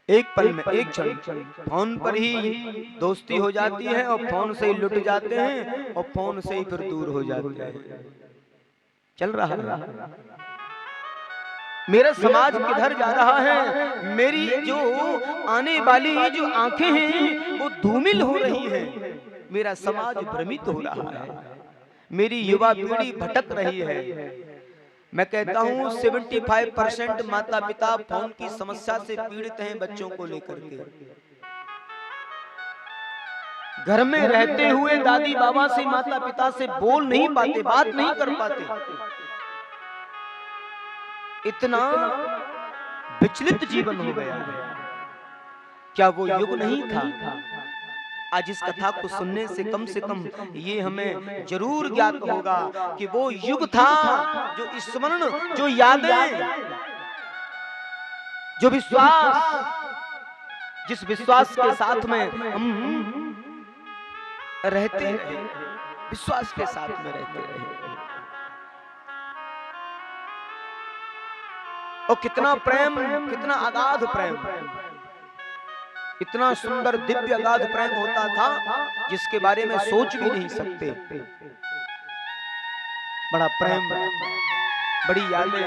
एक पल में, एक क्षण फोन पर ही दोस्ती हो जाती है और फोन से ही लुट जाते हैं और फोन से ही फिर दूर हो जाते हैं। चल रहा है। मेरा समाज किधर जा रहा है? मेरी जो आने वाली जो आंखें हैं वो धूमिल हो रही हैं। मेरा समाज भ्रमित हो रहा है। मेरी युवा पीढ़ी भटक रही है। मैं कहता हूँ 75% माता पिता फोन की समस्या से पीड़ित हैं बच्चों को लेकर के। घर में रहते हुए दादी बाबा से, माता पिता से बोल नहीं पाते, बात नहीं कर पाते। इतना विचलित जीवन हो गया है। क्या वो युग नहीं था? आज इस कथा को सुनने से कम ये हमें जरूर ज्ञात होगा कि वो युग था जो स्मरण, जो यादें, जो विश्वास, जिस विश्वास के साथ में हम रहते रहे, विश्वास के साथ में रहते रहे। और कितना प्रेम, कितना अगाध प्रेम, इतना सुंदर दिव्य अगाध प्रेम होता था जिसके बारे में सोच भी नहीं सकते। बड़ा प्रेम, बड़ी यादें,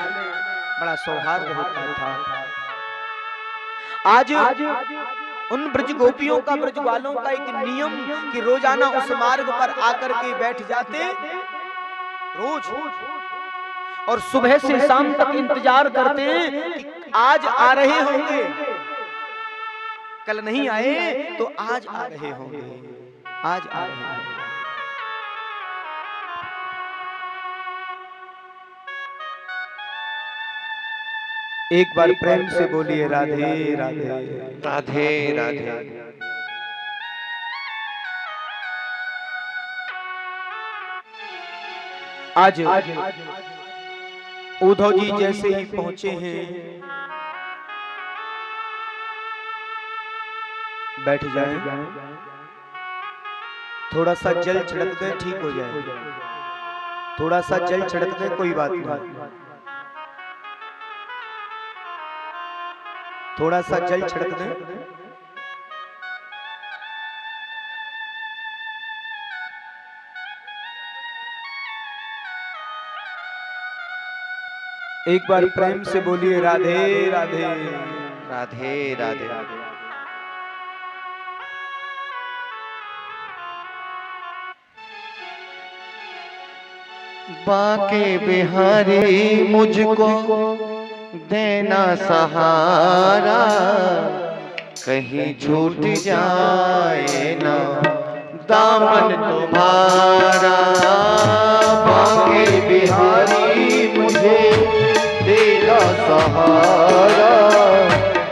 बड़ा सौहार्द होता था। आज उन ब्रज गोपियों का, ब्रज वालों का एक नियम कि रोजाना उस मार्ग पर आकर के बैठ जाते, रोज, और सुबह से शाम तक इंतजार करते हैं कि आज आ रहे होंगे। कल नहीं आए तो आज आ रहे होंगे, आज आ रहे होंगे। एक बार प्रेम से बोलिए राधे राधे, राधे राधे। आज उद्धव जी जैसे ही पहुंचे हैं, बैठ जाएं, थोड़ा सा जल छिड़क दे, ठीक हो जाए। थोड़ा सा जल छिड़क दे, कोई बात नहीं। थोड़ा सा जल छिड़क दे। एक बार प्रेम से बोलिए राधे राधे, राधे राधे। बाके बिहारी मुझको देना सहारा, कहीं छूट जाए ना दामन तुम्हारा। बाके बिहारी मुझे देना सहारा,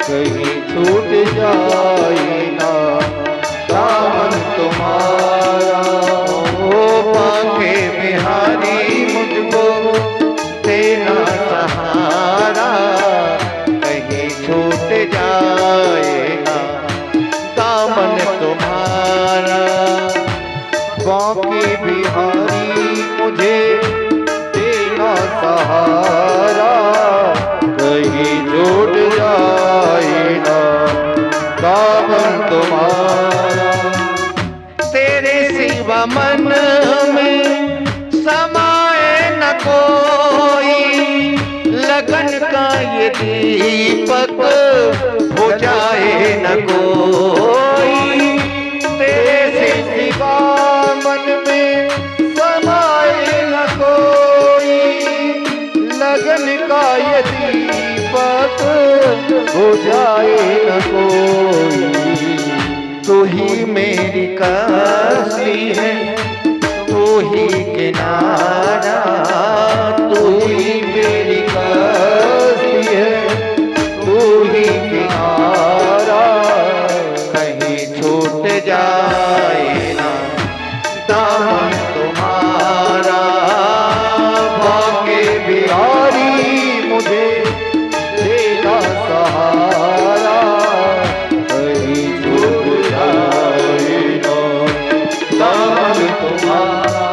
कहीं छूट जाए ना दामन तुम्हारा। ओ बाके बिहारी मुझको देना सहारा, कहीं छूट जाएगा दामन तुम्हारा। बाके बिहारी मुझे देना सहारा, कहीं छूट जाएगा दामन तुम्हारा। तेरे सिवा मन में समाए न कोई, लगन का ये दीपक हो जाए न कोई। तेरे सिवा मन में समाए न कोई, लगन का ये दीपक हो जाए न कोई। तू ही मेरी कश्ती है, तू ही किनारा, तू ही मेरी कश्ती है, तू ही किनारा। कहीं छूट जाए ना दामन तुम्हारा। बाके बिहारी मुझे देना सहारा, कहीं छूट जाए ना दामन तुम्हारा।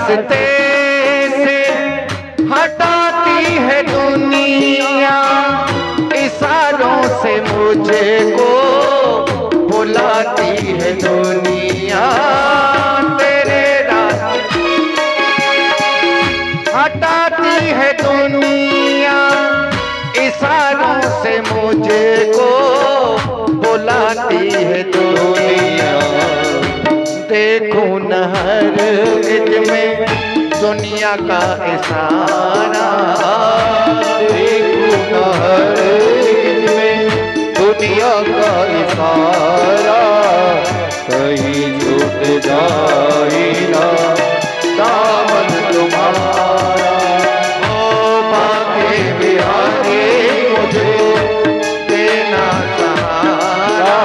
रास्ते से हटाती है दुनिया, इशारों से मुझको बुलाती है दुनिया। तेरे रास्ते हटाती है दुनिया, इशारों से मुझको बुलाती है दुनिया। देखो न हर गिज में दुनिया का इशारा, देखो न हर गिज में दुनिया का इशारा, कहीं छूट जाए ना दामन तुम्हारा। ओ बाके बिहारी मुझे देना सहारा,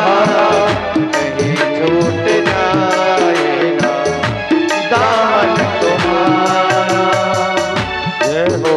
कहीं छूट जाए ना दामन तुम्हारा। जय हो।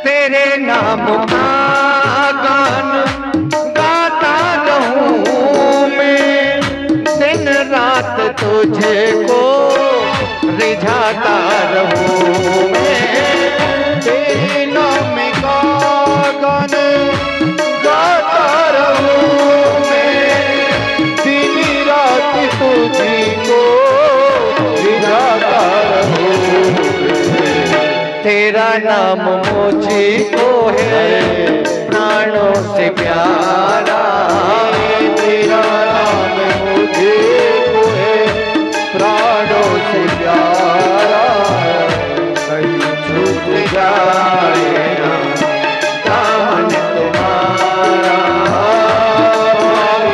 तेरे नाम का गान गाता रहूं मैं, दिन रात तुझे को रिझाता रहूं मैं। तेरे नाम का गान गाता रहूं मैं, दिन रात तुझे को रिझाता रहूं। तेरा नाम मुझको है प्राणों से प्यारा, तेरा नाम मुझको है प्राणों से प्यारा, कहीं छूट जाए ना दामन तुम्हारा।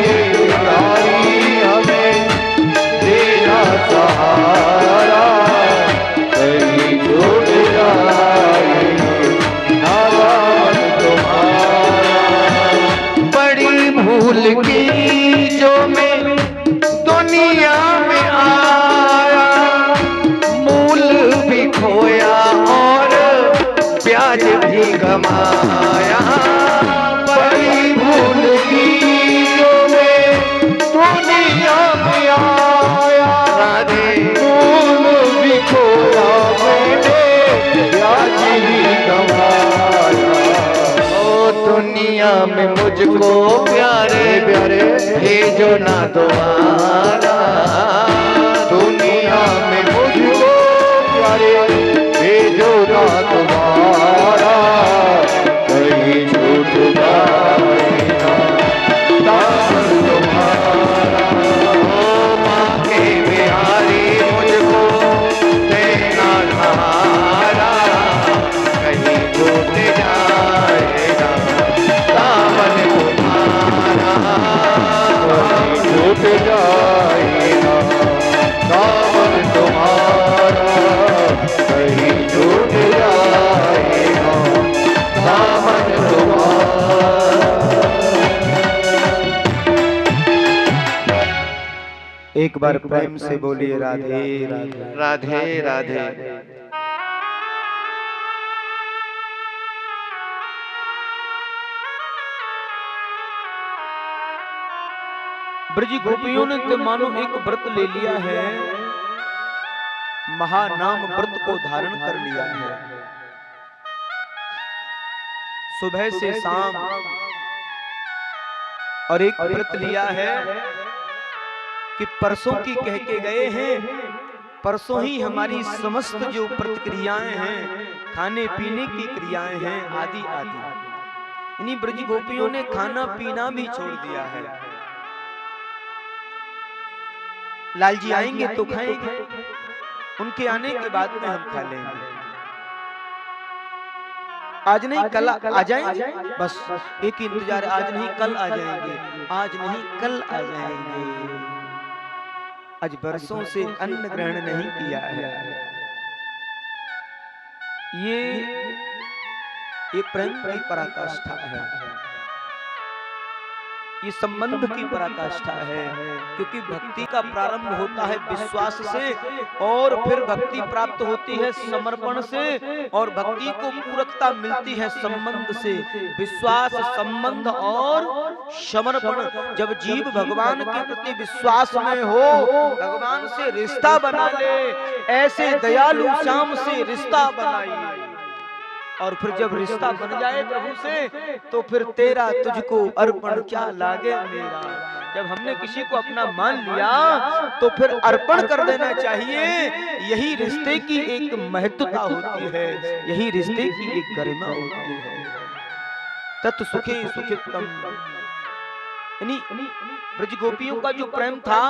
ये प्यारी हमें तेरा सहारा, कहीं छूट जाए ना दामन तुम्हारा। बड़ी भूल की जो मैं दुनिया में आया, मूल भी खोया और ब्याज भी गमाया। बड़ी भूल की जो मैं दुनिया में आया, राधे मूल भी खोया मैंने, ब्याज भी गमाया। ओ दुनिया में मुझको प्यारे प्यारे भेजो ना दोबारा, दुनिया में मुझको प्यारे भेजो ना दोबारा, कहीं छूट जाए ना दामन तुम्हारा। ओ बाके बिहारी मुझको देना सहारा, कहीं छूट जाए ना दामन तुम्हारा, कहीं छूट जाए ना दामन तुम्हारा, कहीं छूट जाए ना दामन तुम्हारा। एक बार प्रेम से बोलिए राधे राधे। राधे राधे। ब्रज गोपियों ने तो मानो एक व्रत ले लिया है, महानाम व्रत को धारण कर लिया है। सुबह से शाम और एक व्रत लिया है कि परसों की कह के गए हैं, परसों ही हमारी समस्त जो प्रतिक्रियाएं हैं, खाने पीने की क्रियाएं हैं, आदि आदि। इन्हीं ब्रज गोपियों ने खाना पीना भी छोड़ दिया है। लाल जी आएंगे तो खाएंगे, उनके आने के बाद में हम खा लेंगे। आज नहीं कल आ जाएंगे, बस एक ही इंतजार है, आज नहीं कल आ जाएंगे, आज नहीं कल आ जाएंगे। आज बरसों से अन्न ग्रहण नहीं किया है। ये प्रेम की पराकाष्ठा है, ये संबंध की पराकाष्ठा है, क्योंकि भक्ति का प्रारंभ होता है विश्वास से, और फिर भक्ति प्राप्त होती है समर्पण से, और भक्ति को पूरकता मिलती है संबंध से। विश्वास, संबंध और समर्पण। जब जीव भगवान के प्रति विश्वास में हो, भगवान से रिश्ता बना ले, ऐसे दयालु श्याम से रिश्ता बनाइए, और फिर जब रिश्ता बन जाए प्रभु से, तो फिर तेरा तुझको अर्पण क्या लागे मेरा। जब हमने किसी को अपना मान लिया तो फिर अर्पण कर देना चाहिए। यही रिश्ते की एक महत्वता होती है, यही रिश्ते की एक गरिमा होती है। तत् सुखे सुखितम, यानी ब्रज गोपियों का जो प्रेम था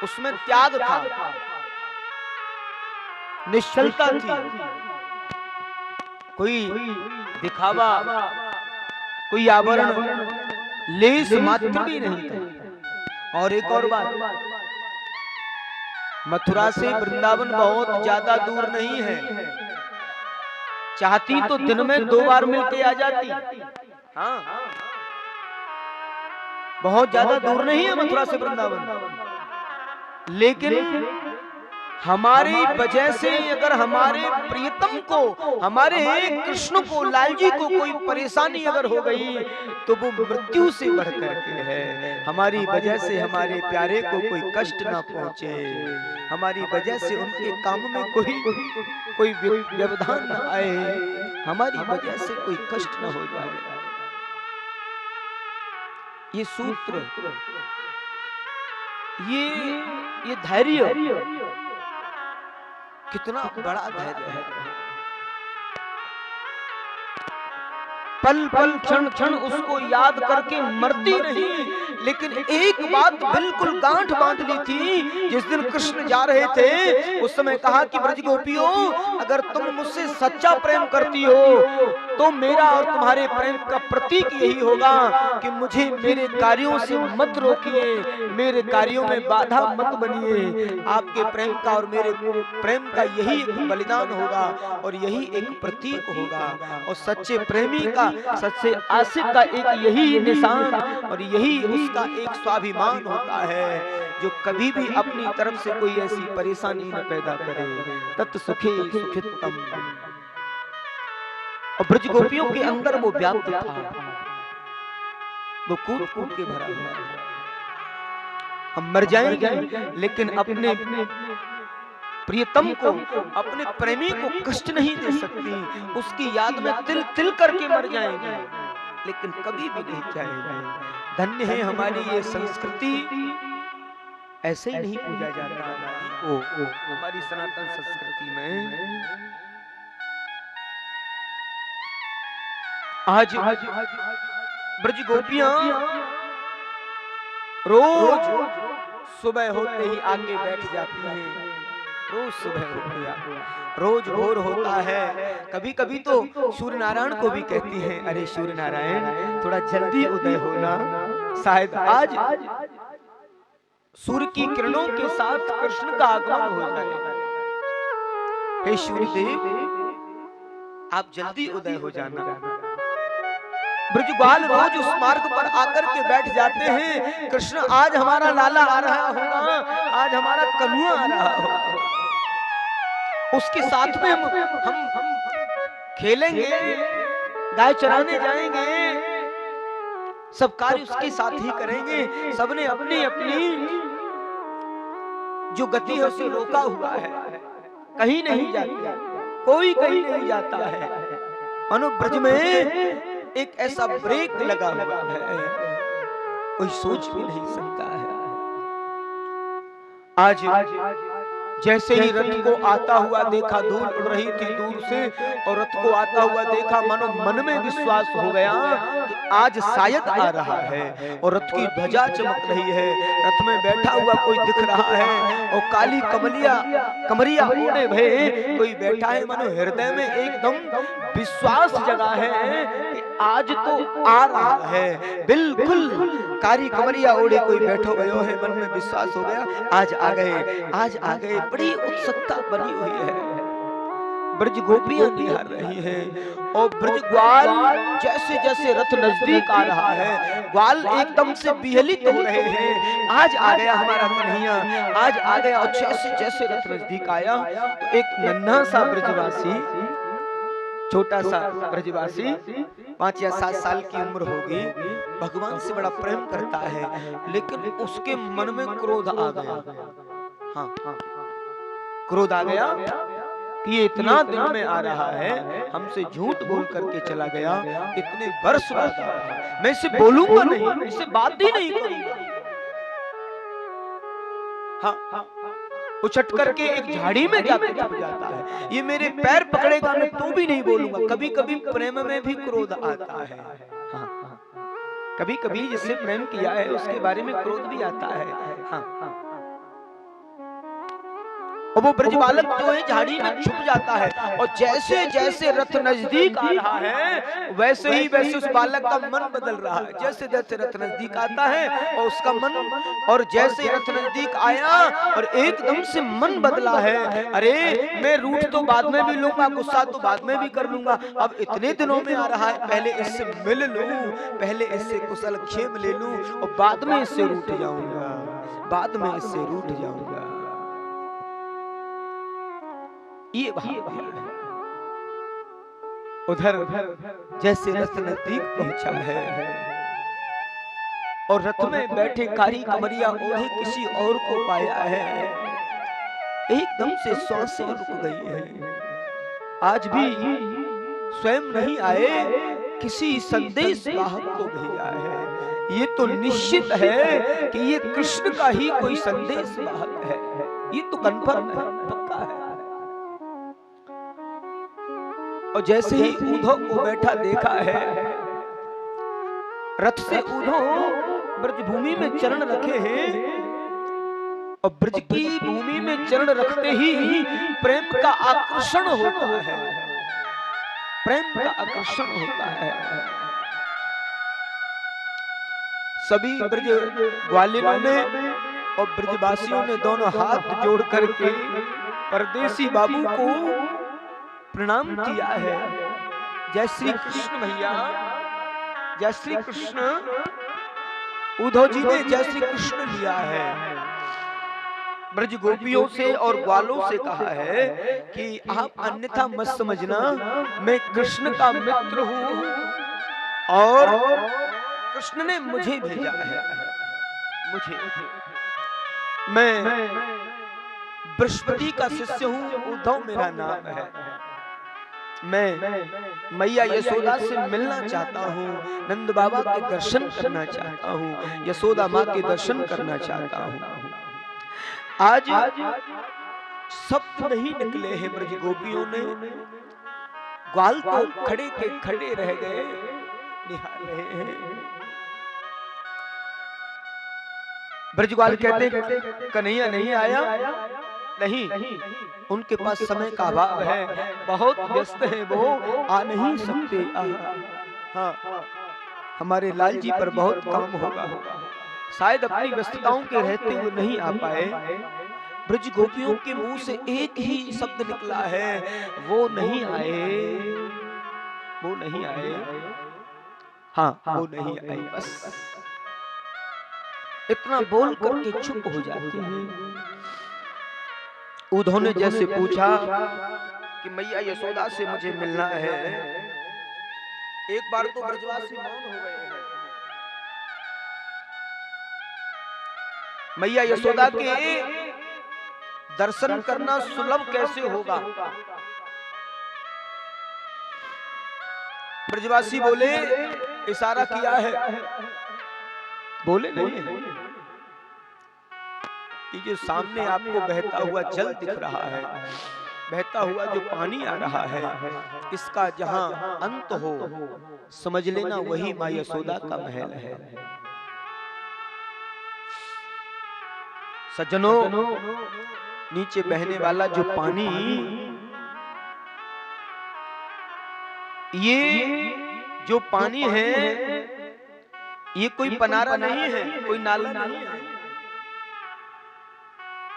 उसमें त्याग था, निश्चलता थी, कोई दिखावा, कोई आवरण, लेस मात्र भी नहीं था। और एक और बात, मथुरा से वृंदावन बहुत ज्यादा दूर नहीं है, चाहती तो दिन में 2 बार मिलके आ जाती। हाँ, बहुत ज्यादा दूर नहीं है मथुरा से वृंदावन, लेकिन हमारी वजह से अगर हमारे प्रियतम को, हमारे कृष्ण को, लाल जी को कोई परेशानी अगर हो गई तो वो मृत्यु से बढ़कर के है। हमारी वजह से हमारे प्यारे को कोई कष्ट ना पहुंचे, हमारी वजह से उनके काम में कोई व्यवधान ना आए, हमारी वजह से कोई कष्ट ना हो जाए। ये सूत्र, ये धैर्य कितना बड़ा धैर्य है। पल पल क्षण क्षण उसको याद करके मरती नहीं, लेकिन एक बात बिल्कुल गांठ बांध ली थी। जिस दिन कृष्ण जा रहे थे उस समय कहा कि ब्रज गोपियों, अगर तुम मुझसे सच्चा प्रेम करती हो तो मेरा और तुम्हारे प्रेम का प्रतीक यही होगा कि मुझे मेरे कार्यों से मत रोकिए, मेरे कार्यों में बाधा मत बनिए। आपके प्रेम का और मेरे प्रेम का यही एक बलिदान होगा और यही एक प्रतीक होगा। और सच्चे प्रेमी का, सच्चे आशिक का एक यही निशान और यही उसका एक स्वाभिमान होता है, जो कभी भी अपनी तरफ से कोई ऐसी परेशानी न पैदा करे। तत् सुखे सुखितम। और ब्रज गोपियों के अंदर वो व्याप्त था, वो कूद कूद के भरा हुआ था। हम मर जाएंगे लेकिन अपने प्रियतम को, अपने प्रेमी को कष्ट नहीं दे सकती। उसकी याद में तिल तिल करके मर जाएंगे लेकिन कभी भी नहीं जाएंगे। धन्य है हमारी ये संस्कृति, ऐसे ही नहीं पूजा जाता नारी को। हमारी सनातन संस्कृति में आज ब्रज गोपियां रोज सुबह होते ही आके बैठ जाती हैं। रोज सुबह हो गया, रोज भोर होता है। कभी कभी तो सूर्य नारायण को भी कहती हैं, अरे सूर्य नारायण थोड़ा जल्दी उदय होना, शायद आज सूर्य की किरणों के साथ कृष्ण का आगमन हो जाए। हे सूर्यदेव, आप जल्दी उदय हो जाना। ब्रजबाल रोज उस मार्ग पर आकर के बैठ जाते हैं, कृष्ण आज हमारा लाला आ रहा होगा, आज हमारा कन्हैया आ रहा होगा, उसके साथ में हम खेलेंगे, गाय चराने जाएंगे, सब कार्य उसके साथ ही करेंगे। सबने अपनी अपनी जो गति है उसे रोका हुआ है, कहीं नहीं जाते, कोई कहीं नहीं जाता है। अनुब्रज में एक ऐसा ब्रेक लगा हुआ है, कोई सोच भी नहीं सकता है। आज जैसे ही रथ को आता हुआ देखा, धूल उड़ रही थी दूर से, और रथ को आता हुआ देखा, मानो मन में विश्वास हो गया कि आज शायद आ रहा है। और रथ की ध्वजा चमक रही है, रथ में बैठा हुआ कोई दिख रहा है, और काली कमरिया ओढ़े भये कोई बैठा है। मानो हृदय में एकदम विश्वास जगा है कि आज तो आ रहा है, बिल्कुल कारी कमरिया ओढ़े कोई बैठो गयो है। मन में विश्वास हो गया, आज आ गए, आज आ गए। बड़ी उत्सुकता बनी हुई है। ब्रज गोपियां निहार रही हैं, और ब्रज ग्वाल जैसे जैसे रथ नजदीक आ रहा है, ग्वाल एकदम से विचलित हो रहे हैं। आज आ गया हमारा कन्हैया, आज आ गया। और जैसे जैसे रथ नजदीक आया तो एक नन्हा सा ब्रजवासी, छोटा सा ब्रजवासी, 5 या 7 साल की उम्र होगी, भगवान से बड़ा प्रेम करता है, लेकिन उसके मन में क्रोध आ गया। हाँ, क्रोध आ गया कि ये इतना दिन में आ रहा है, हमसे झूठ बोल करके चला गया, इतने वर्ष बाद आ रहा है, मैं इसे बोलूंगा नहीं, इससे बात ही नहीं करूंगा। हाँ, उछट करके एक झाड़ी में जाके छुप जाता है। ये मेरे पैर पकड़ेगा, मैं तो भी नहीं बोलूंगा। कभी कभी प्रेम में भी क्रोध आता है। हाँ, कभी कभी जिससे प्रेम किया है उसके बारे में क्रोध भी आता है। हाँ, और वो ब्रज बालक जो है झाड़ी में छुप जाता है, और जैसे जैसे रथ नजदीक आ रहा है वैसे ही वैसे उस बालक का मन बदल रहा है। जैसे जैसे रथ नजदीक आता है और उसका मन, और जैसे रथ नजदीक आया और एकदम से मन बदला है। अरे मैं रूठ तो बाद में भी लूंगा, गुस्सा तो बाद में भी कर लूंगा, अब इतने दिनों में आ रहा है, पहले इससे मिल लूं, पहले इससे कुशल क्षेम ले लूं, और बाद में इससे रूठ जाऊंगा, बाद में इससे रूठ जाऊंगा। ये भाव है। उधर जैसे रथ नजदीक पहुंचा है और रथ में बैठे कारी कमरिया ओढ़े किसी और को पाया है, एकदम से सांसें रुक गई है। आज भी स्वयं नहीं आए, किसी संदेश वाहक को भेजा है। ये तो निश्चित है कि ये कृष्ण का ही कोई संदेश वाहक है, ये तो कन्फर्म है, पक्का है। और जैसे ही उद्धव को बैठा देखा है, रथ से उद्धव ब्रज भूमि में चरण रखे हैं, और ब्रज की भूमि में चरण रखते ही प्रेम का आकर्षण होता है, प्रेम का आकर्षण होता है। सभी ब्रज ग्वालिनों ने और ब्रजवासियों ने दोनों हाथ जोड़ करके परदेसी बाबू को प्रणाम किया है। जय श्री कृष्ण भैया, जय श्री कृष्ण। उद्धव जी ने जय श्री कृष्ण लिया है। ब्रज गोपियों से और ग्वालों से कहा है कि आप अन्यथा मत समझना, मैं कृष्ण का मित्र हूं और कृष्ण ने मुझे भेजा है। मुझे, मैं बृहस्पति का शिष्य हूं, उद्धव मेरा नाम है। मैं मैया यशोदा से मिलना चाहता हूँ, नंद बाबा के दर्शन करना चाहता हूँ, यशोदा माँ के दर्शन करना चाहता हूँ। आज शब्द नहीं निकले हैं ब्रज गोपियों ने, ग्वाल तो खड़े के खड़े रह गए, निहार रहे हैं। ब्रज ग्वाल कहते कन्हैया नहीं आया, नहीं, उनके पास समय का अभाव है, बहुत व्यस्त है, वो आ नहीं सकते। हाँ, हमारे लाल जी पर बहुत काम होगा, शायद अपनी व्यस्तताओं के रहते हुए नहीं आ पाए। ब्रज गोपियों के मुंह से एक ही शब्द निकला है, वो नहीं आए, वो नहीं आए। हाँ, वो नहीं आए, बस इतना बोल करके चुप हो जाते हैं। उद्धव ने जैसे पूछा कि मैया यशोदा से मुझे मिलना है, एक बार तो ब्रजवासी मौन हो गए हैं। मैया यशोदा के दर्शन करना सुलभ कैसे होगा? ब्रजवासी बोले, इशारा किया है, बोले नहीं है। कि जो सामने आपको बहता हुआ जल दिख रहा है, बहता हुआ जो पानी आ रहा है, इसका जहां अंत हो समझ लेना वही माँ यशोदा का महल है। सज्जनों, नीचे बहने वाला जो पानी, ये जो पानी है ये कोई पनारा नहीं है, कोई नाला नहीं है।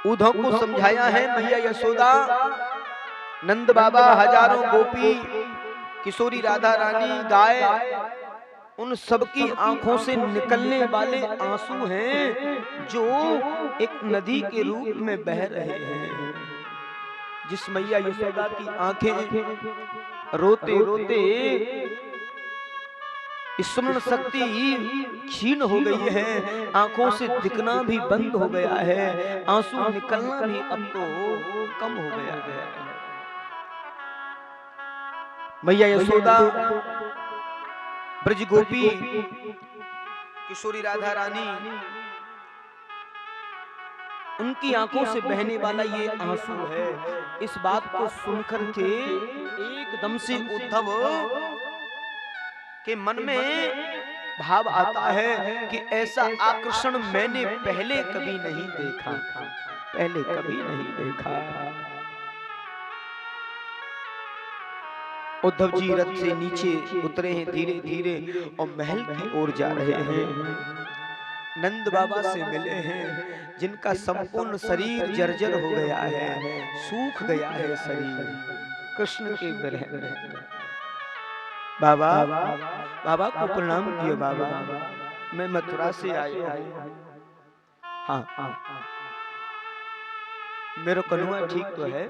उद्धव को समझाया है मैया यशोदा, नंद बाबा, हजारों गोपी, किशोरी राधा रानी, गाय, उन सबकी आंखों से निकलने वाले आंसू हैं जो एक नदी के रूप में बह रहे हैं। जिस मैया यशोदा की आंखें रोते रोते स्मरण शक्ति क्षीण हो गई है, आंखों से दिखना भी बंद हो गया है, आंसू निकलना भी अब तो कम हो गया है। मैया यशोदा, ब्रज गोपी, किशोरी राधा रानी, उनकी आंखों से बहने वाला ये आंसू है। इस बात को सुनकर के एकदम से उद्धव के मन में भाव आता है कि ऐसा आकर्षण मैंने पहले कभी नहीं देखा, पहले कभी नहीं देखा। उद्धव जी रथ से नीचे उतरे हैं धीरे धीरे और महल की ओर जा रहे हैं। नंद बाबा से मिले हैं जिनका संपूर्ण शरीर जर्जर हो गया है, सूख गया है शरीर कृष्ण के विरह में। बाबा, बाबा को प्रणाम किए। बाबा, मैं मथुरा से आया हूं। हाँ, मेरा कनुआ ठीक तो है,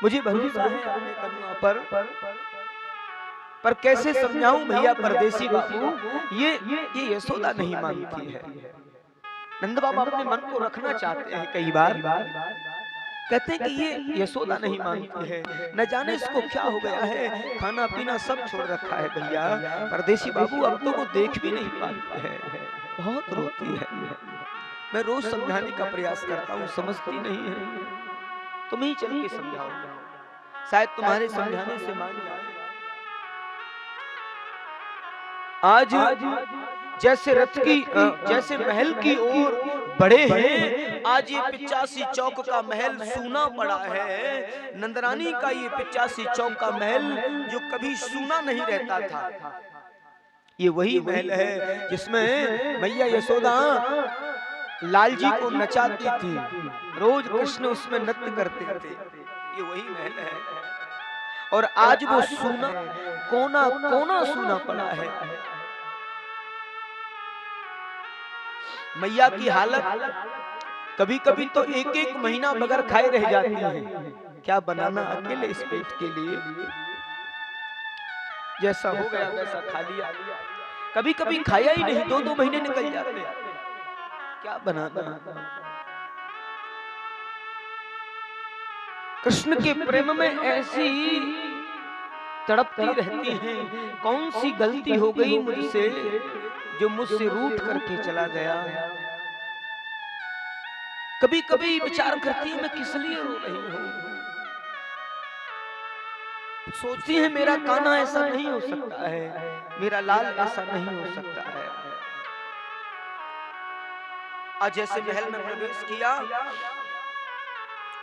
मुझे भरोसा है अपने कनुआ पर कैसे समझाऊं भैया परदेसी बाबू, ये यशोदा नहीं मानती है। नंद बाबा अपने मन को रखना चाहते हैं, कई बार कहते हैं कि ये यशोदा नहीं मानती है, न जाने इसको क्या हो गया है, खाना पीना सब छोड़ रखा है भैया। परदेसी बाबू अब तो वो देख भी नहीं पाती है, बहुत रोती है। मैं रोज समझाने का प्रयास करता हूँ, समझती नहीं है। तुम ही चल के समझाओ, शायद तुम्हारे समझाने से मान जाए। आज जैसे रथ की जैसे महल की ओर बढ़े हैं, आज ये 85 चौक का महल सूना पड़ा है। नंदरानी का ये 85 चौक का महल जो कभी सूना नहीं रहता था, ये वही महल है जिसमें मैया यशोदा लाल जी को नचाती थी, रोज कृष्ण उसमें नृत्य करते थे। ये वही महल है और आज वो सूना, कोना कोना सूना पड़ा है। मैया की हालत कभी कभी तो एक एक महीना बगैर खाए रह जाती है। क्या बनाना अकेले इस पेट के लिए, जैसा हो गया वैसा खा लिया। कभी कभी खाया ही नहीं, 2-2 महीने निकल जाते। क्या बनाना। कृष्ण के प्रेम में ऐसी तड़पती रहती हैं, कौन सी गलती हो गई मुझसे जो मुझसे रूठ करके चला गया। कभी कभी विचार करती है मैं किस लिए रो रही हूं। सोचती है मेरा कान्हा ऐसा नहीं हो सकता है, मेरा लाल ऐसा नहीं हो सकता है। आज जैसे महल में प्रवेश किया,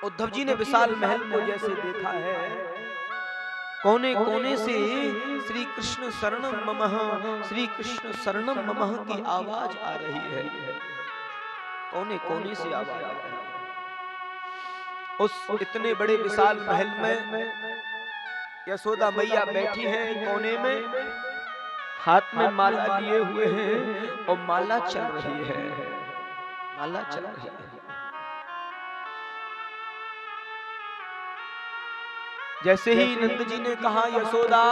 उद्धव जी ने विशाल महल को जैसे देखा है, कोने कोने से श्री कृष्ण शरणम ममः, श्री कृष्ण शरणम ममः की आवाज आ रही है। कोने कोने से आवाज आ रही है। उस इतने बड़े विशाल महल में यशोदा मैया बैठी हैं कोने में, हाथ में माला लिए हुए हैं और माला चल रही है, माला चल रही है। जैसे ही नंद जी ने कहा यशोदा,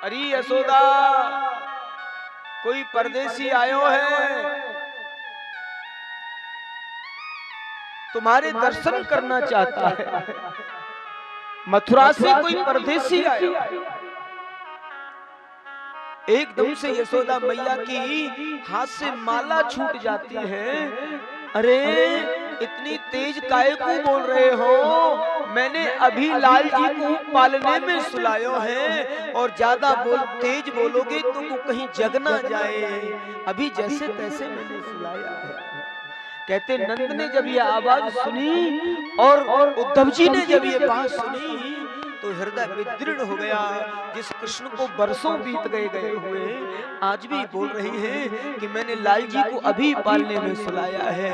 अरे यशोदा कोई परदेसी आयो है, तुम्हारे दर्शन करना चाहता है। मथुरा से कोई परदेसी आया। एकदम से यशोदा मैया की हाथ से माला छूट जाती है। अरे इतनी तेज काहे को बोल रहे हो? मैंने अभी लाल जी को पालने में सुलायो है, और ज्यादा तेज बोलोगे तो वो कहीं जग ना जाए। अभी जैसे तैसे मैंने सुलाया है। कहते नंद ने जब ये आवाज सुनी और उद्धव जी ने जब ये बात सुनी तो हृदय विदीर्ण हो गया। जिस कृष्ण को बरसों बीत गए हुए, आज भी बोल रही हैं कि मैंने लाल जी को अभी पालने में सुलाया है,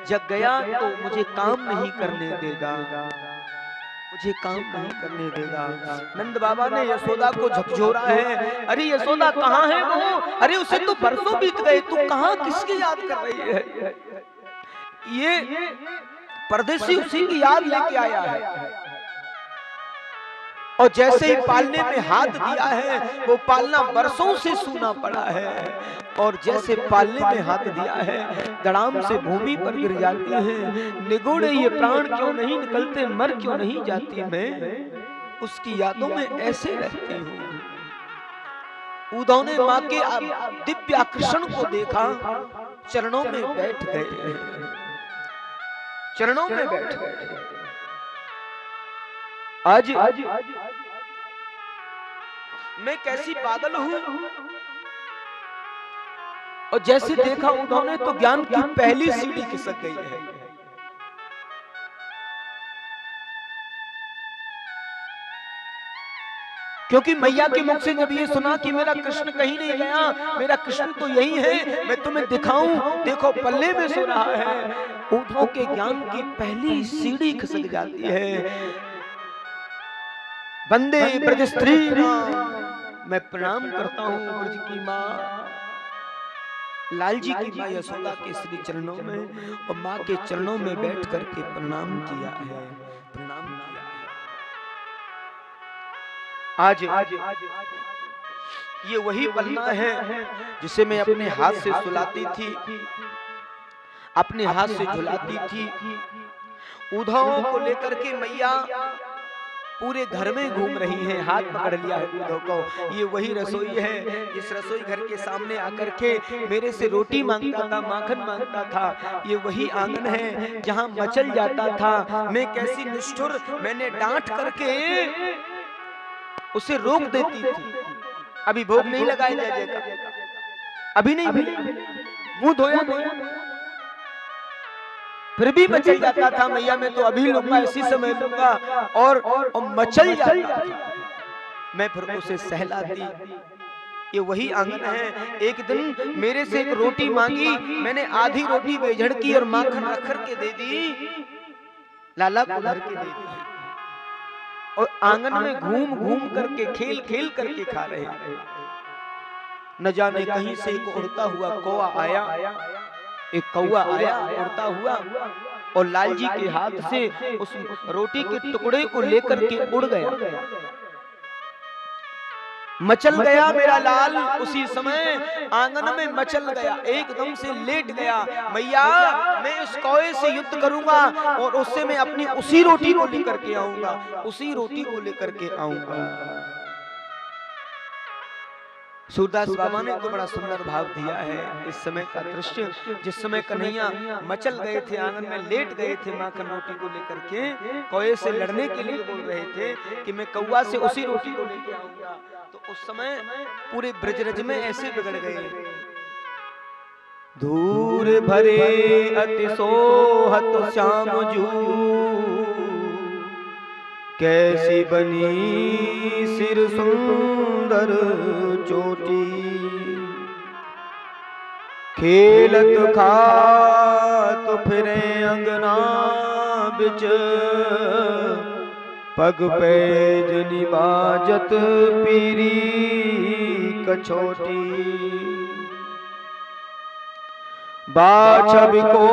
जग गया तो मुझे काम नहीं करने देगा, मुझे काम नहीं करने देगा। नंद बाबा ने यशोदा को झकझोरा है। अरे यशोदा कहाँ है वो? अरे उसे तो बरसों बीत गए, तू कहाँ किसकी याद कर रही है? ये परदेसी उसी की याद लेके आया है, और जैसे ही पालने में हाथ दिया है वो पालना बरसों से सूना पड़ा है, और जैसे पालने में हाथ दिया है धड़ाम से भूमि पर गिर जाती है। निगोड़े ये प्राण क्यों नहीं निकलते, मर क्यों नहीं जाती मैं उसकी यादों में ऐसे रहती हूँ। उद्धव ने माँ के दिव्य आकर्षण को देखा, चरणों में बैठ गए, चरणों में बैठ गए। आज मैं कैसी पागल हूं, और जैसे देखा उद्धव ने तो ज्ञान की पहली सीढ़ी खिसक गई है। क्योंकि मैया के मुख से जब ये सुना कि मेरा कृष्ण कहीं नहीं गया, मेरा कृष्ण तो यही है, मैं तुम्हें दिखाऊं, देखो पल्ले में सो रहा है, उद्धव के ज्ञान की पहली सीढ़ी खिसक जाती है। बंदे ब्रज स्त्री मैं प्रणाम करता हूँ ब्रज की माँ। लाल जी की माँ यशोदा के श्री चरणों में और माँ के चरणों में बैठ करके प्रणाम किया है, प्रणाम किया है। आज ये वही पन्ना है जिसे मैं अपने हाथ से सुलाती थी, अपने हाथ से झुलाती थी। उद्धव को लेकर के मैया पूरे घर में घूम रही हैं, हाथ पकड़ लिया है उद्धव को। ये वही रसोई है जिस रसोई घर के सामने आकर के मेरे से रोटी मांगता था, माखन मांगता था। ये वही आंगन है जहां मचल जाता था। मैं कैसी निष्ठुर, मैंने डांट करके उसे रोक देती थी। अभी भोग नहीं लगाया जाएगा, अभी नहीं मिले, मुंह धोया नहीं, फिर भी मचल जाता था। मैया मैं तो अभी लूंगा, इसी समय लूंगा, और मचल जाता था। मैं फिर उसे सहलाती। ये वही आंगन है। एक दिन मेरे से एक रोटी मांगी, मैंने आधी रोटी बेझड़ की और माखन रख कर के दे दी, लाला को धर के दे दी, और आंगन में घूम घूम करके खेल खेल करके खा रहे। न जाने कहीं से एक उड़ता हुआ कौवा आया, एक कौवा आया उड़ता हुआ, और लाल जी के हाथ से उस रोटी के टुकड़े को लेकर के उड़ गया, मचल गया मेरा लाल। उसी समय आंगन में मचल गया, एकदम से लेट गया। मैया मैं इस कौवे से युद्ध करूंगा और उससे मैं अपनी उसी रोटी को लेकर के आऊंगा, उसी रोटी को लेकर के आऊंगा। सूरदास बाबा ने तो बड़ा सुंदर भाव दिया है। इस समय का दृश्य, जिस समय कन्हैया मचल गए थे, आंगन में लेट गए थे माखन रोटी को लेकर के, कौवे से लड़ने के लिए बोल रहे थे कि मैं कौवा से उसी रोटी को लेकर आऊंगा, तो उस समय पूरे ब्रजरज में ऐसे बिगड़ गए। धूर भरे अति सोहत श्याम जू, कैसी बनी सिर सुंदर चोटी, खेलत खात फिरे अंगना बिच, पग पैज निबाजत पीरी कछोटी, बाछब को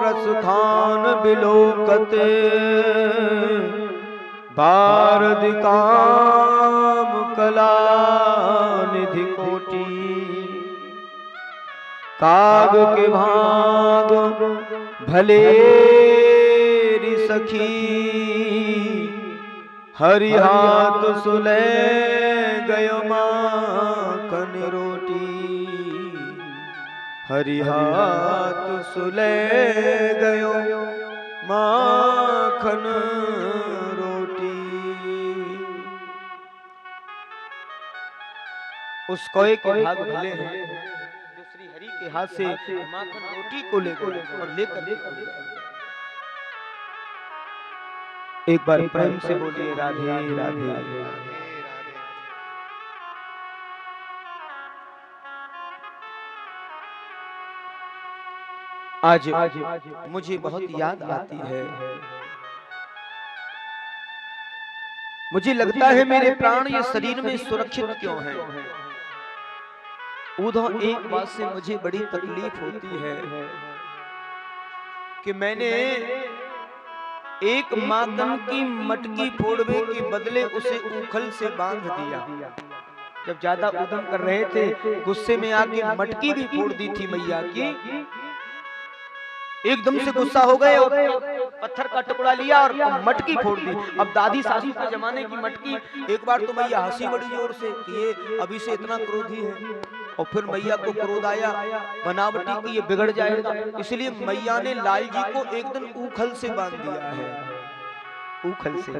रस खान बिलोकते, बारद काम कला निधि कोटि, काग के भाग भले सखी, हरि हाथ सुले गयो माखन रोटी, हरि हाथ सुले गयो माखन रोटी। उस कोए के भाग भले हैं जो श्री हरि के हाथ से माखन रोटी को ले गए और लेकर के उड़ गए। एक बार प्रेम से बोलिए राधे राधे। आज मुझे बहुत याद आती है, मुझे लगता है मेरे प्राण ये शरीर में सुरक्षित क्यों हैं। उधर एक बात से मुझे बड़ी तकलीफ होती है कि मैंने एक माखन की मटकी फोड़ने के बदले उसे उखल से बांध दिया। जब ज्यादा उद्यम कर रहे थे गुस्से में आके मटकी भी फोड़ दी थी मैया की। एकदम से गुस्सा हो गए और पत्थर का टुकड़ा लिया और मटकी फोड़ दी। अब दादी सासू के जमाने की मटकी। एक बार तो मैया हंसी बड़ी जोर से कि ये अभी से इतना क्रोधी है, और फिर मैया को क्रोध आया बनावटी कि ये बिगड़ जाएगा, इसलिए मैया ने लाल जी को एक दिन उखल से बांध दिया है। उखल से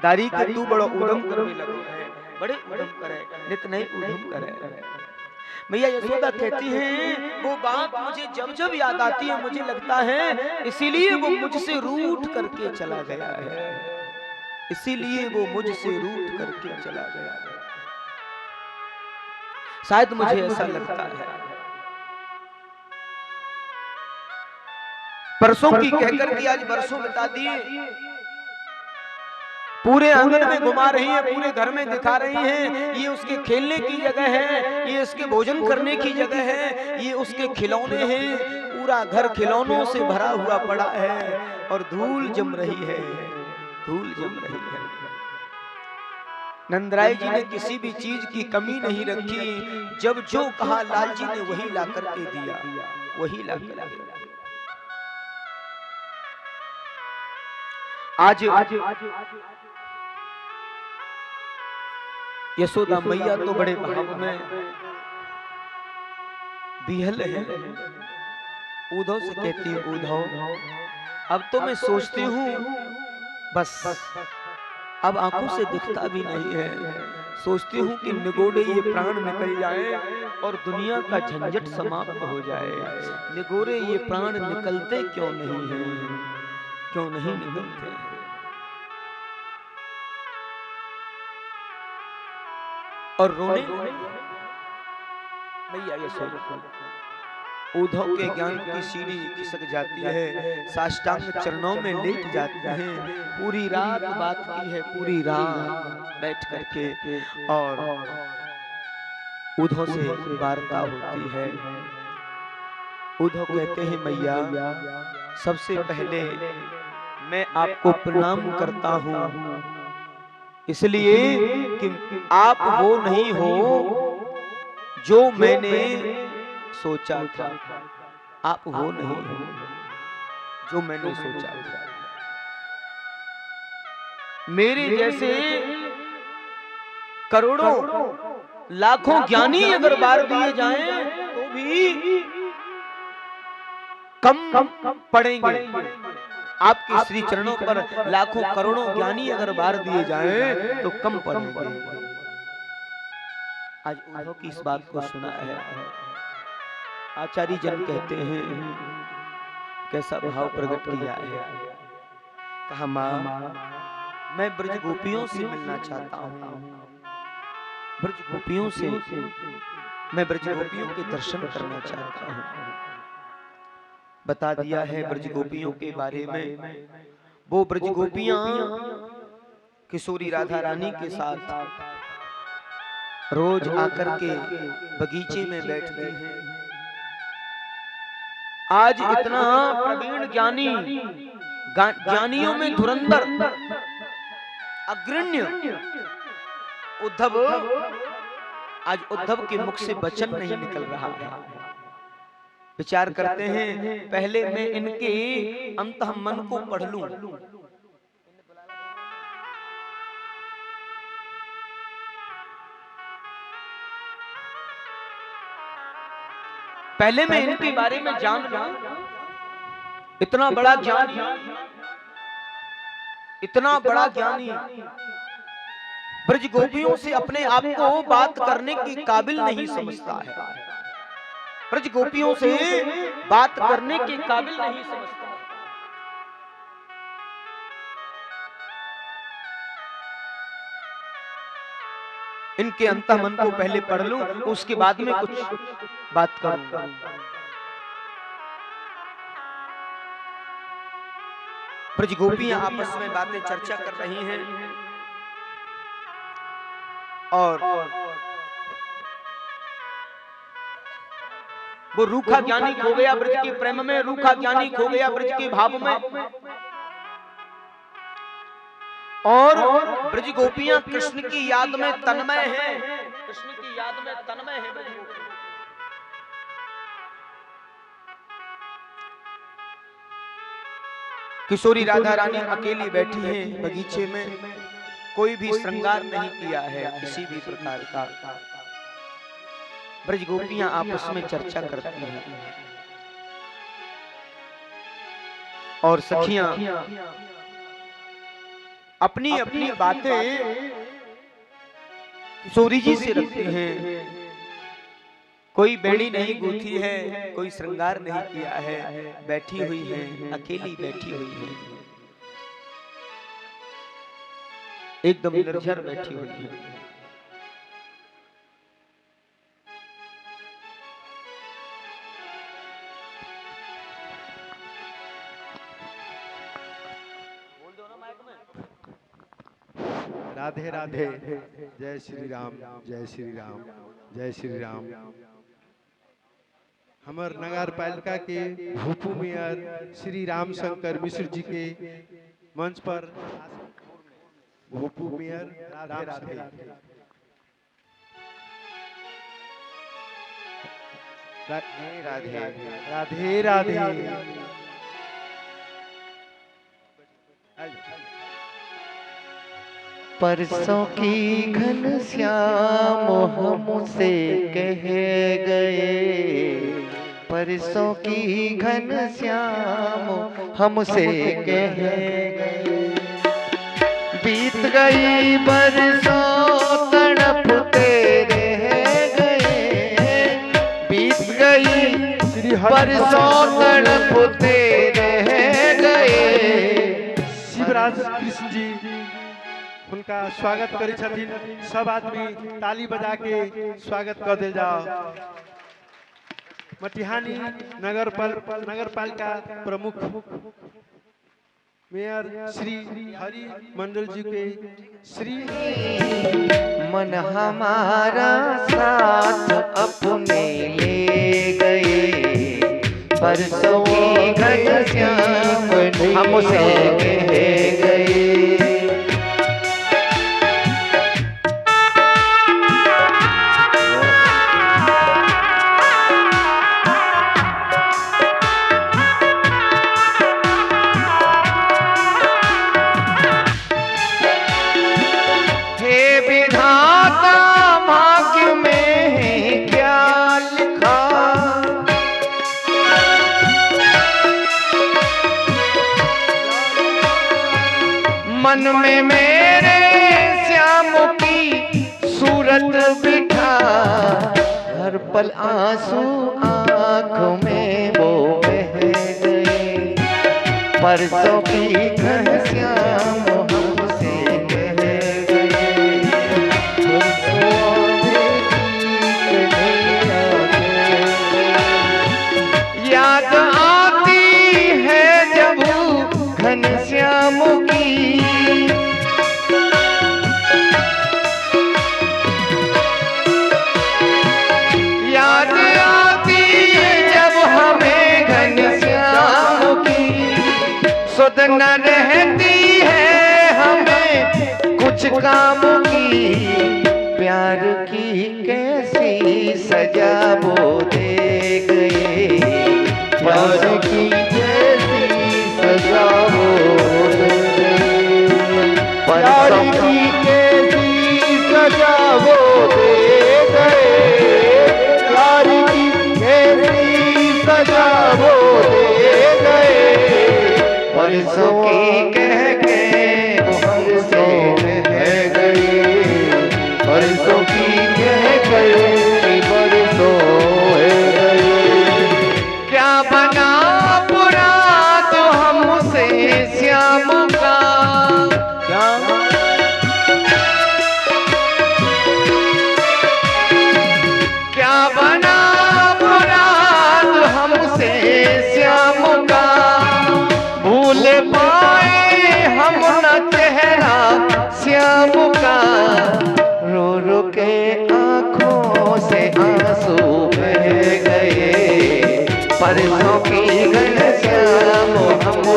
दारी के तू बड़ा उदम करने लगा है, बड़े उदम करे नित नए उदम करे। मैया यशोदा कहती हैं वो बात मुझे जब जब याद आती है मुझे लगता है इसीलिए वो मुझसे रूठ करके चला गया है, इसीलिए वो मुझसे रूठ करके चला गया है। शायद मुझे ऐसा लगता है। परसों की कहकर के आज बरसों बता दिए, पूरे आंगन में घुमा रही है, पूरे घर में दिखा रही हैं। ये उसके खेलने की जगह है, ये इसके भोजन करने की जगह है, ये उसके खिलौने हैं। पूरा घर खिलौनों से भरा हुआ पड़ा है और धूल जम रही है, धूल जम रही है। नंदराय जी ने किसी भी चीज की कमी नहीं रखी, जब जो कहा लाल जी ने वही ला करके दिया, वही ला करके दिया। आज यशोदा मैया तो बड़े भाव में बिहल है। उद्धव से कहती है उद्धव अब तो मैं सोचती हूँ बस अब आंखों से दिखता भी नहीं है, सोचती हूँ कि निगोड़े ये प्राण निकल जाए और दुनिया का झंझट समाप्त हो जाए। निगोड़े ये प्राण निकलते क्यों नहीं हैं, क्यों नहीं निकलते। और रोने मैया यशोदा उद्धव के ज्ञान की सीढ़ी खिसक जाती है, साष्टांग चरणों में लेट जाती है। पूरी रात बात की है, पूरी रात बैठ करके और उद्धव से वार्ता होती है। उद्धव कहते हैं मैया सबसे पहले मैं आपको प्रणाम करता हूँ, इसलिए कि आप वो नहीं हो जो मैंने सोचा था, आप वो नहीं हो जो मैंने सोचा था। मेरे जैसे करोड़ों लाखों ज्ञानी अगर बार दिए जाएं तो भी कम पड़ेंगे। आपके श्री चरणों पर लाखों करोड़ों ज्ञानी अगर बार दिए जाएं तो कम पड़ेंगे। आज उद्धव की इस बात को सुना है, आचार्य जन कहते हैं कैसा भाव प्रकट किया है। कहा मां मैं ब्रज गोपियों से मिलना चाहता हूं, ब्रज गोपियों से मैं ब्रज गोपियों के दर्शन करना चाहता हूं। बता दिया है ब्रज गोपियों के बारे में। वो ब्रज गोपियां किशोरी राधा रानी के साथ रोज आकर के बगीचे में बैठती हैं। आज इतना प्रवीण ज्ञानी, ज्ञानियों में धुरंधर अग्रण्य उद्धव, आज उद्धव के मुख से वचन नहीं निकल रहा है। विचार करते हैं पहले मैं इनके अंतःमन को पढ़ लूं। पहले मैं इनके बारे में जान लूं। इतना बड़ा ज्ञानी, इतना बड़ा ज्ञानी ब्रज गोपियों से अपने आप को बात करने की काबिल नहीं समझता है, ब्रज गोपियों से बात करने के काबिल नहीं समझता। इनके अंतःमन को पहले पढ़ लूं, उसके बाद में कुछ बात करूंगा। ब्रज गोपियां आपस में बातें चर्चा कर रही हैं और वो रूखा ज्ञानी खो गया ब्रज के प्रेम में, रूखा ज्ञानी खो गया ब्रज के भाव में, और ब्रज गोपियां कृष्ण की याद में तन्मय हैं, कृष्ण की याद में तन्मय है ब्रज गोपियां। किशोरी राधा रानी अकेली बैठी हैं बगीचे में, कोई भी श्रृंगार नहीं किया है किसी भी प्रकार का। ब्रज गोपियां आपस में चर्चा करती हैं और सखियां अपनी अपनी बातें किशोरी जी से रखती हैं। कोई बेड़ी नहीं गूंथी है, कोई श्रृंगार नहीं किया है, बैठी हुई है, अकेली बैठी हुई है, एकदम निर्झर बैठी हुई है। राधे राधे, जय श्री राम, जय श्री राम, जय श्री राम। हमार नगर पालिका के भूपू मेयर श्री राम शंकर मिश्र जी के मंच पर भूपू मेयर राधे राधे। राधे राधे राधे राधे। परसों की घनश्याम हमसे कह गए, परसों की घनश्याम हमसे कह गए। बीत गई बरसों तड़पते रह गए, बीत गई बरसों तड़पते रह गए। शिवराज कृष्ण जी उनका स्वागत करी छथिन, सब आदमी ताली बजा के स्वागत कर दे जाओ। मटिहानी नगर पालिका प्रमुख मेयर श्री हरि मंडल जी के श्री मन हमारा साथ अपने ले गए, परसों की घनश्याम हमसे कह गए। मन में मेरे श्याम की सूरत बिठा, हर पल आंसू आंखों में वो बह गए, परसों की घनश्याम हमसे कह गए। याद आती है जब घनश्याम की, याद आती है जब हमें घनश्याम की। सुध न रहती है हमें कुछ काम की, प्यार की कैसी सजा वो दे गए, प्यार की कैसी सजा वो दे गए, प्यार की कैसी सजा वो दे गए, प्यार की कैसी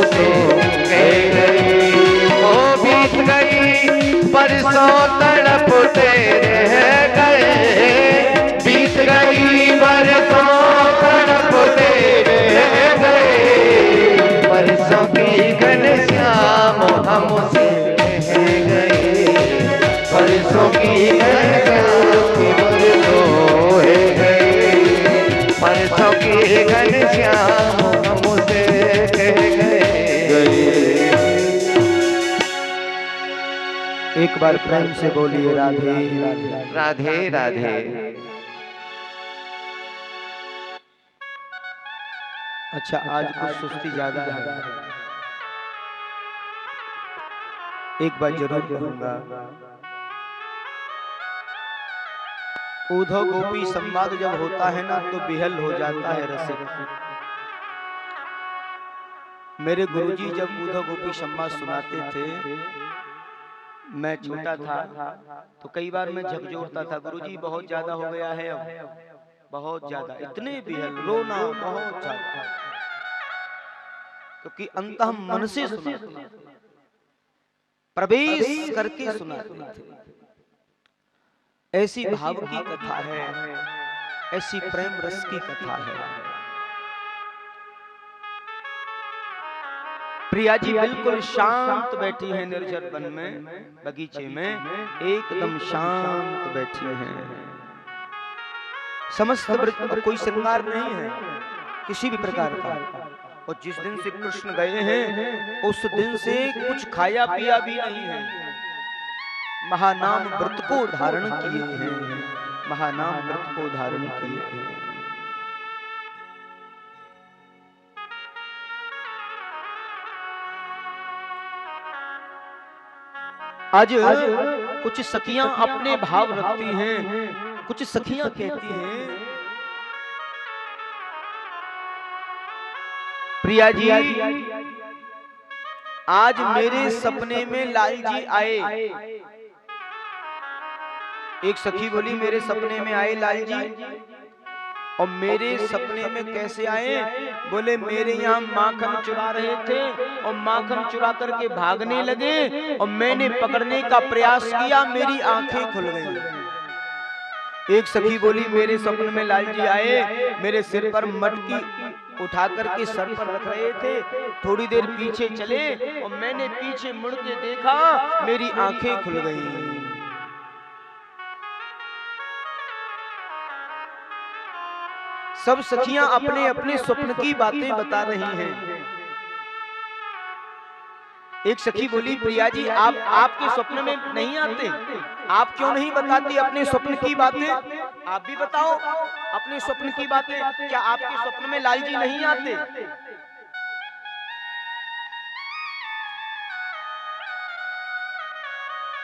तो कह गई, ओ बीत गई परसों तड़पते रह गए, बीत गई परसों तड़पते रह गए, परसों की घनश्याम हमसे कह गए, परसों की घनश्याम रोए गए, परसों की घनश्याम हमसे कह गए। एक बार प्रेम से बोलिए राधे राधे राधे। अच्छा, आज कुछ सुस्ती ज्यादा है, एक बार जरूर कहूंगा। उद्धव गोपी संवाद जब होता है ना तो बिहल हो जाता है रसिक। मेरे गुरुजी जब उद्धव गोपी संवाद सुनाते थे, मैं छोटा था तो कई बार मैं झकझोरता था, गुरुजी बहुत ज्यादा हो गया है, अब बहुत ज्यादा, इतने बिहल, रोना बहुत ज्यादा, क्योंकि अंतः मन से सुनाते थे, प्रवेश करके सुनाते थे। ऐसी भाव की कथा है, ऐसी प्रेम रस की कथा है। प्रिया जी बिल्कुल शांत बैठी है निर्जन वन में, बगीचे में एकदम शांत बैठी हैं। समस्त कोई श्रृंगार नहीं है किसी भी प्रकार का। और जिस दिन से कृष्ण गए हैं उस दिन से कुछ खाया पिया भी नहीं है। महानाम व्रत को धारण किए हैं, महानाम व्रत को धारण किए हैं। आज कुछ सखियां अपने भाव रखती हैं, कुछ सखियां कहती हैं, प्रिया जी आज मेरे सपने में लाल जी आए। एक सखी बोली मेरे सपने में आए लाल जी। और मेरे सपने में कैसे आए? बोले मेरे यहाँ माखन चुरा रहे थे और माखन चुरा करके भागने लगे और मैंने पकड़ने का प्रयास किया, मेरी आंखें खुल गई। एक सखी बोली मेरे सपने में लाल जी आए, मेरे सिर पर मटकी उठा करके सर पर रख रहे थे, थोड़ी देर पीछे चले और मैंने पीछे मुड़ के देखा, मेरी आंखें खुल गई। सब सखियां अपने अपने स्वप्न की बातें बता रही हैं। एक सखी बोली प्रिया जी आप आपके स्वप्न में नहीं आते, आप क्यों नहीं बताती अपने स्वप्न की बातें? आप भी बताओ अपने स्वप्न की बातें, क्या आपके स्वप्न में लाल जी नहीं आते?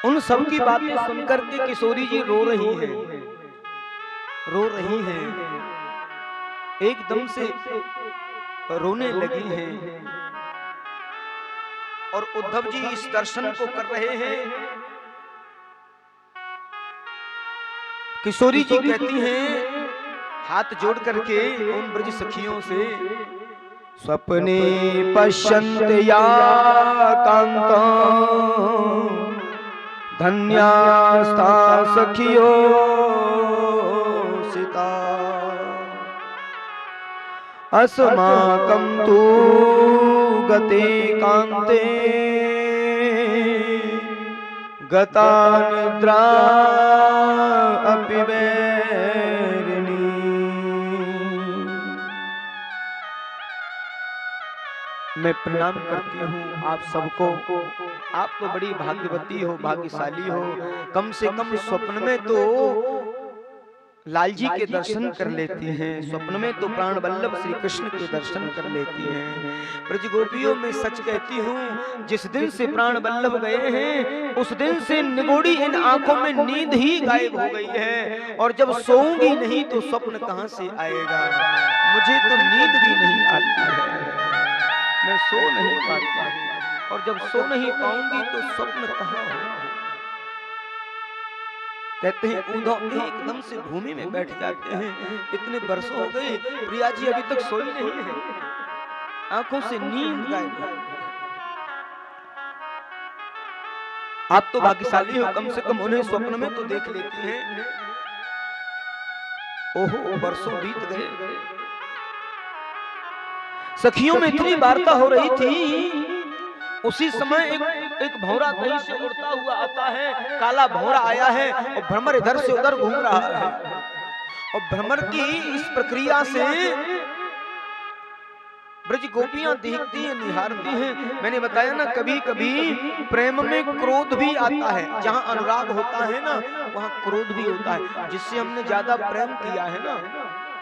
उन सब की बातें सुनकर के किशोरी जी रो रही हैं, रो रही हैं, एकदम से रोने लगी हैं। और उद्धव जी इस दर्शन को कर रहे हैं। किशोरी जी कहती हैं हाथ जोड़ करके उन ब्रज सखियों से, स्वप्ने पश्यन्त या कांता धन्यास्ता सखियो सिता अस्माकं तु गते कांते गता निद्रा अपि वैरिणी। मैं प्रणाम करती हूँ आप सबको। आप तो बड़ी भाग्यवती हो, भाग्यशाली हो, कम से कम स्वप्न में तो लाल जी के दर्शन कर लेती हैं, स्वप्न में तो प्राण वल्लभ श्री कृष्ण के दर्शन कर लेती हैं। ब्रज गोपियों में सच कहती हूँ, जिस दिन से प्राण वल्लभ गए हैं उस दिन से निगोड़ी इन आंखों में नींद ही गायब हो गई है। और जब सोऊंगी नहीं तो स्वप्न कहां से आएगा? मुझे तो नींद भी नहीं आती है, मैं सो नहीं पाती, और जब सो नहीं पाऊंगी तो स्वप्न कहां होगा? कहते हैं उद्धव एकदम से भूमि में बैठ जाते हैं। इतने बरसों हो गए, प्रिया जी अभी तक सोई नहीं है। आंखों से नींद गायब हो गई। आप तो भाग्यशाली हो, कम से कम उन्हें स्वप्न में तो देख लेती हैं। ओहो, वर्षों बीत गए। सखियों में इतनी वार्ता हो रही थी, उसी समय एक भंवरा कहीं से उड़ता हुआ आता है। काला भंवरा आया है और भ्रमर इधर से उधर घूम रहा है। और भ्रमर की इस प्रक्रिया से ब्रज गोपियां देखती हैं, निहारती हैं। मैंने बताया ना, कभी कभी प्रेम में क्रोध भी आता है। जहां अनुराग होता है ना, वहां क्रोध भी होता है। जिससे हमने ज्यादा प्रेम किया है ना,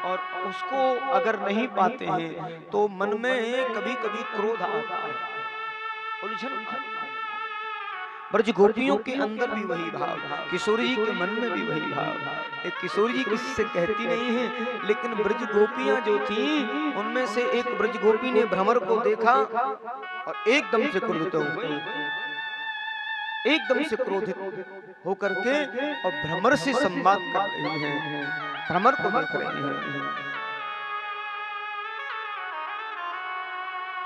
और उसको अगर नहीं पाते हैं तो मन में कभी कभी क्रोध आता है, उलझन। ब्रज गोपियों के अंदर भी वही भाव, किशोरी जी के मन में भी वही भाव। एक किशोरी जी किसी से कहती नहीं है, लेकिन ब्रज गोपियां जो थी, उनमें से एक ब्रज गोपी ने भ्रमर को देखा और एकदम से क्रोधित हो गई, एकदम से क्रोधित होकर के और भ्रमर से संवाद कर रही हैं, भ्रमर को देख रही हैं।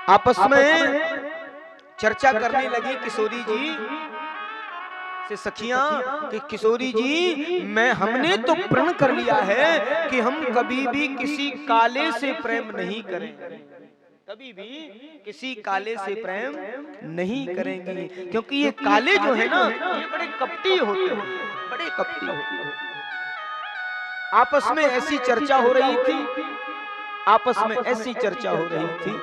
आपस में चर्चा करने लगी किशोरी जी से सखियां कि किशोरी जी, हमने तो प्रण कर लिया है कि हम कभी भी किसी काले से प्रेम नहीं करेंगे, कभी भी किसी काले से प्रेम नहीं करेंगे, क्योंकि ये काले जो है ना, ये बड़े कपटी होते हैं, बड़े कपटी होते हैं। आपस में ऐसी चर्चा हो रही थी, आपस में ऐसी चर्चा हो रही थी,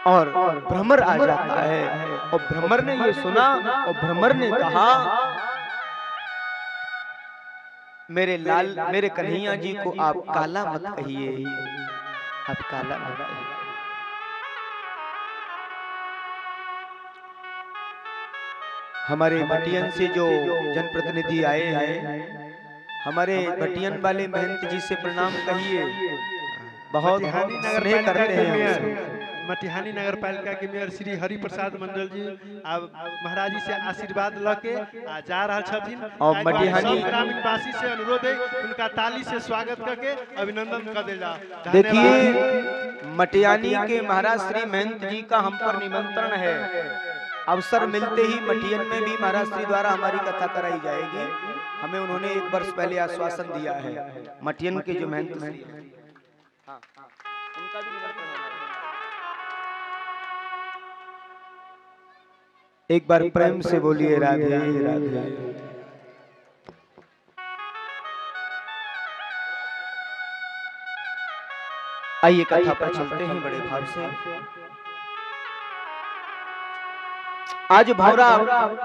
और भ्रमर आ जाता है। और भ्रमर ने ये सुना और भ्रमर ने कहा, मेरे लाल, मेरे कन्हैया जी को आप काला मत कहिए, आप काला मत कहिए। हमारे भटियन से जो जनप्रतिनिधि आए हैं, हमारे भटियन वाले महंत जी से प्रणाम कहिए, बहुत स्नेह करते हैं। मटिहानी नगर पालिका के मेयर श्री हरि प्रसाद मंडल जी अब महाराज जी से आशीर्वाद लके जा रहा छथिन। और मटिहानी ग्रामीण वासी से अनुरोध है, उनका ताली से स्वागत करके अभिनंदन कर दे जा। देखिए, मटिहानी के महाराज श्री महंत जी का हम पर निमंत्रण है। अवसर मिलते ही मटियन में भी महाराज श्री द्वारा हमारी कथा कराई जाएगी। हमें उन्होंने 1 वर्ष पहले आश्वासन दिया है। मटियन के जो महंत श्री, हाँ, उनका भी निमंत्रण है। एक बार प्रेम से बोलिए राधे राधे। आइए कथा पर चलते हैं बड़े भाव से। आज भौरा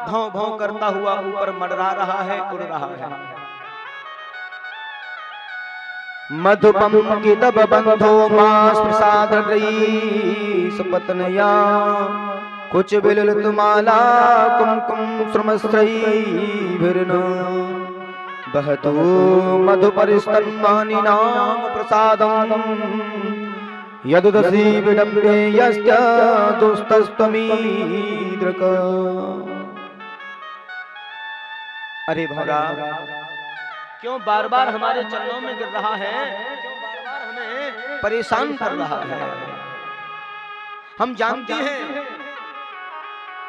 भौं भौं करता हुआ ऊपर मंडरा रहा है, उड़ रहा है। मधुपम की दब बंधो मास प्रसाद रही सपतनया, कुछ बिललित माला कुमकुम श्रमश्रयीभिर्न, बहतु मधुपरिस्तन्मानि नाम प्रसादं, यदुदसी विडम्बे यस्य दुस्तस्त्वमीदृक्। अरे भौरा, क्यों बार बार हमारे चरणों में गिर रहा है, क्यों बार बार हमें परेशान कर रहा है? हम जानते हैं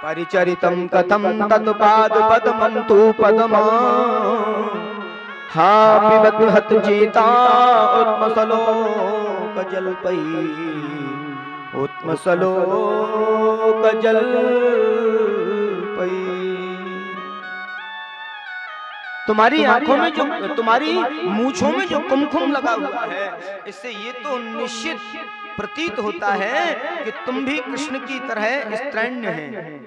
परिचरितं कथं तत्पाद पद्मन्तु पद्मा, हा पिबत हत चेता उत्मसलोक जल्पै, उत्मसलोक जल्पै। तुम्हारी आंखों में जो, तुम्हारी मूंछों में जो कुमकुम लगा हुआ है, इससे ये तो निश्चित प्रतीत होता है कि तुम भी कृष्ण की तरह स्त्रैण्य हैं,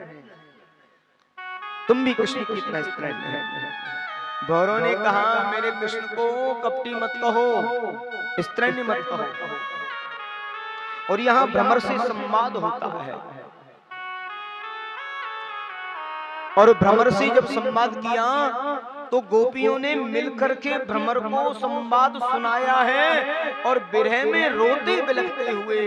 तुम भी कृष्ण की तरह स्त्रैण्य हैं। भौरों ने कहा, मेरे कृष्ण को कपटी मत कहो, स्त्रैण्य मत कहो। और यहाँ भ्रमर से संवाद होता है, और भ्रमर से जब संवाद किया तो गोपियों ने मिलकर के भ्रमर को संवाद सुनाया है, और विरह में रोते बिलखते हुए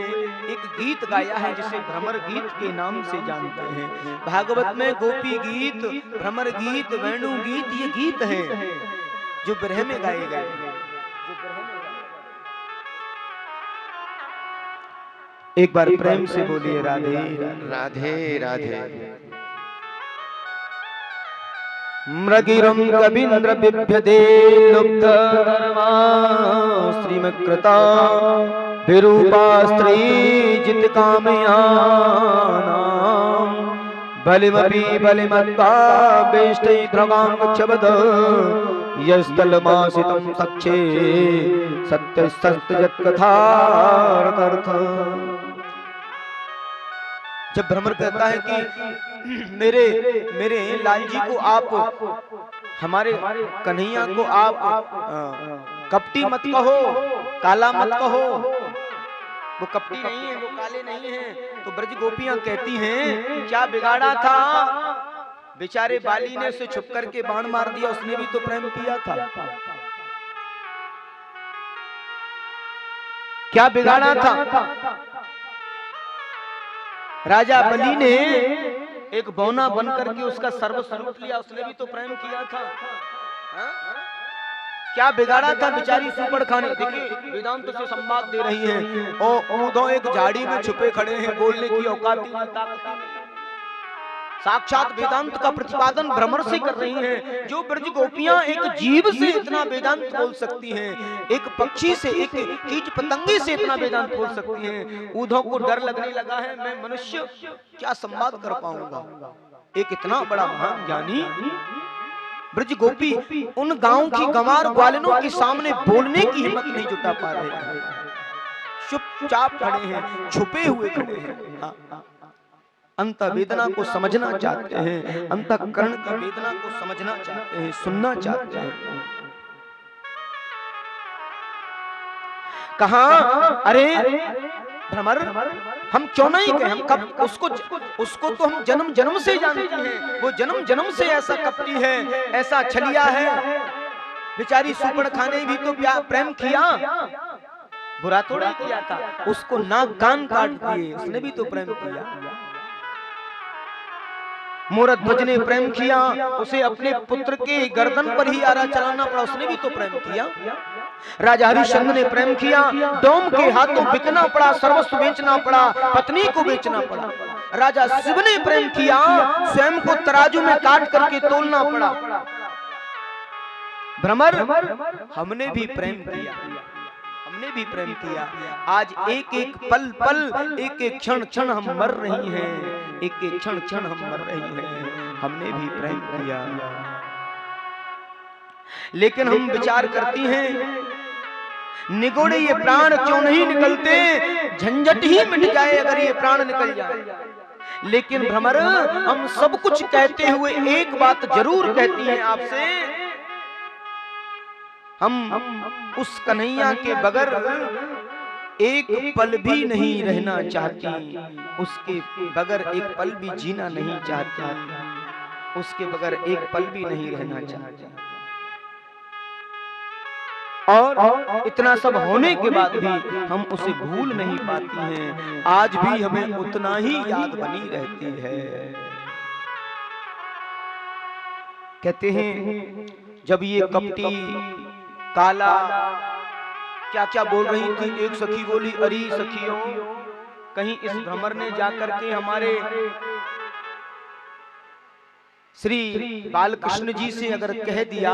एक गीत गाया है, जिसे भ्रमर गीत के नाम से जानते हैं। भागवत में गोपी गीत, भ्रमर गीत, वेणु गीत, ये गीत हैं जो विरह में गाए गए। एक बार प्रेम से बोलिए राधे राधे राधे। मृगिरं कवीन्द्र बिभ्यते लुब्ध धर्मा श्रीमत्कृता विरूपा स्त्री जित कामयानां बलिमपि बलिमत्वा वेष्टै ध्रुवांगच्छबद यस्तलमासितं सक्षे सत्यस्तजत्कथार्थर्थ। जब भ्रमर कहता है कि मेरे लाल जी को आप, हमारे कन्हैया को आप कपटी मत कहो, काला मत कहो, वो कपटी नहीं है, वो काले नहीं है। तो ब्रज गोपियां कहती हैं क्या बिगाड़ा था, बेचारे बाली ने उसे छुप करके बाण मार दिया, उसने भी तो प्रेम किया था। क्या बिगाड़ा था? राजा बलि ने एक बौना बनकर के उसका सर्वस्व लूट लिया, उसने भी तो प्रेम किया था। हा? क्या बिगाड़ा था बेचारी सुपड़ खाने। देखिए वेदांत से संवाद दे रही हैं और उधो एक झाड़ी में छुपे खड़े हैं, बोलने की औकात नहीं, ताकत नहीं। साक्षात वेदांत का प्रतिपादन भ्रमर से कर रही हैं। जो ब्रज गोपियां एक जीव से इतना वेदांत बोल सकती हैं, एक पक्षी से, एक कीट पतंगे से इतना वेदांत बोल सकती हैं, उधो को डर लगने लगा है मैं मनुष्य क्या संवाद कर पाऊंगा। एक इतना बड़ा महान ज्ञानी ब्रज गोपी उन गांव की गंवार ग्वालिनों के सामने बोलने की हिम्मत नहीं जुटा पा रहे हैं, चुपचाप खड़े हैं, छुपे हुए खड़े हैं। अंत वेदना को समझना चाहते हैं, अंतःकरण की वेदना को समझना चाहते हैं, सुनना चाहते हैं। कहा अरे भ्रमर हम क्यों नहीं कहें, हम कब उसको तो हम जन्म जन्म से जानते हैं, वो जन्म जन्म से ऐसा कपटी है, ऐसा छलिया है। बेचारी सुपड़ खाने भी तो प्रेम किया, बुरा थोड़ा किया था, उसको नाक कान काट दिए, उसने भी तो प्रेम किया। मोरध्वज ने प्रेम किया, उसे अपने पुत्र के गर्दन पर ही आरा चलाना पड़ा, उसने भी तो प्रेम किया। राजा हरिश्चंद्र ने प्रेम किया, डोम के हाथों बिकना पड़ा, सर्वस्व बेचना पड़ा, पत्नी को बेचना पड़ा। राजा शिव ने प्रेम किया, स्वयं को तराजू में काट करके तोलना पड़ा। भ्रमर हमने भी प्रेम किया, हमने भी प्रेम किया। आज एक एक पल पल, एक एक क्षण क्षण हम मर रही हैं, एक एक क्षण क्षण हम मर रही हैं, हमने भी प्रेम किया। लेकिन हम विचार करती हैं निगोड़े ये प्राण क्यों नहीं निकलते, झंझट ही मिट जाए अगर ये प्राण निकल जाए। लेकिन भ्रमर हम सब कुछ कहते हुए एक बात जरूर कहती हैं आपसे, हम उस कन्हैया के बगैर एक पल भी नहीं रहना चाहती, उसके बगैर एक पल भी जीना नहीं चाहती, उसके बगैर एक पल भी नहीं रहना चाहती। और इतना सब होने के बाद भी हम उसे भूल नहीं पाती हैं, आज भी हमें उतना ही याद बनी रहती है। कहते हैं जब ये कपटी काला क्या क्या बोल रही थी, एक सखी बोली अरे सखियों, कहीं इस भ्रमर ने जाकर के हमारे श्री बालकृष्ण जी से अगर कह दिया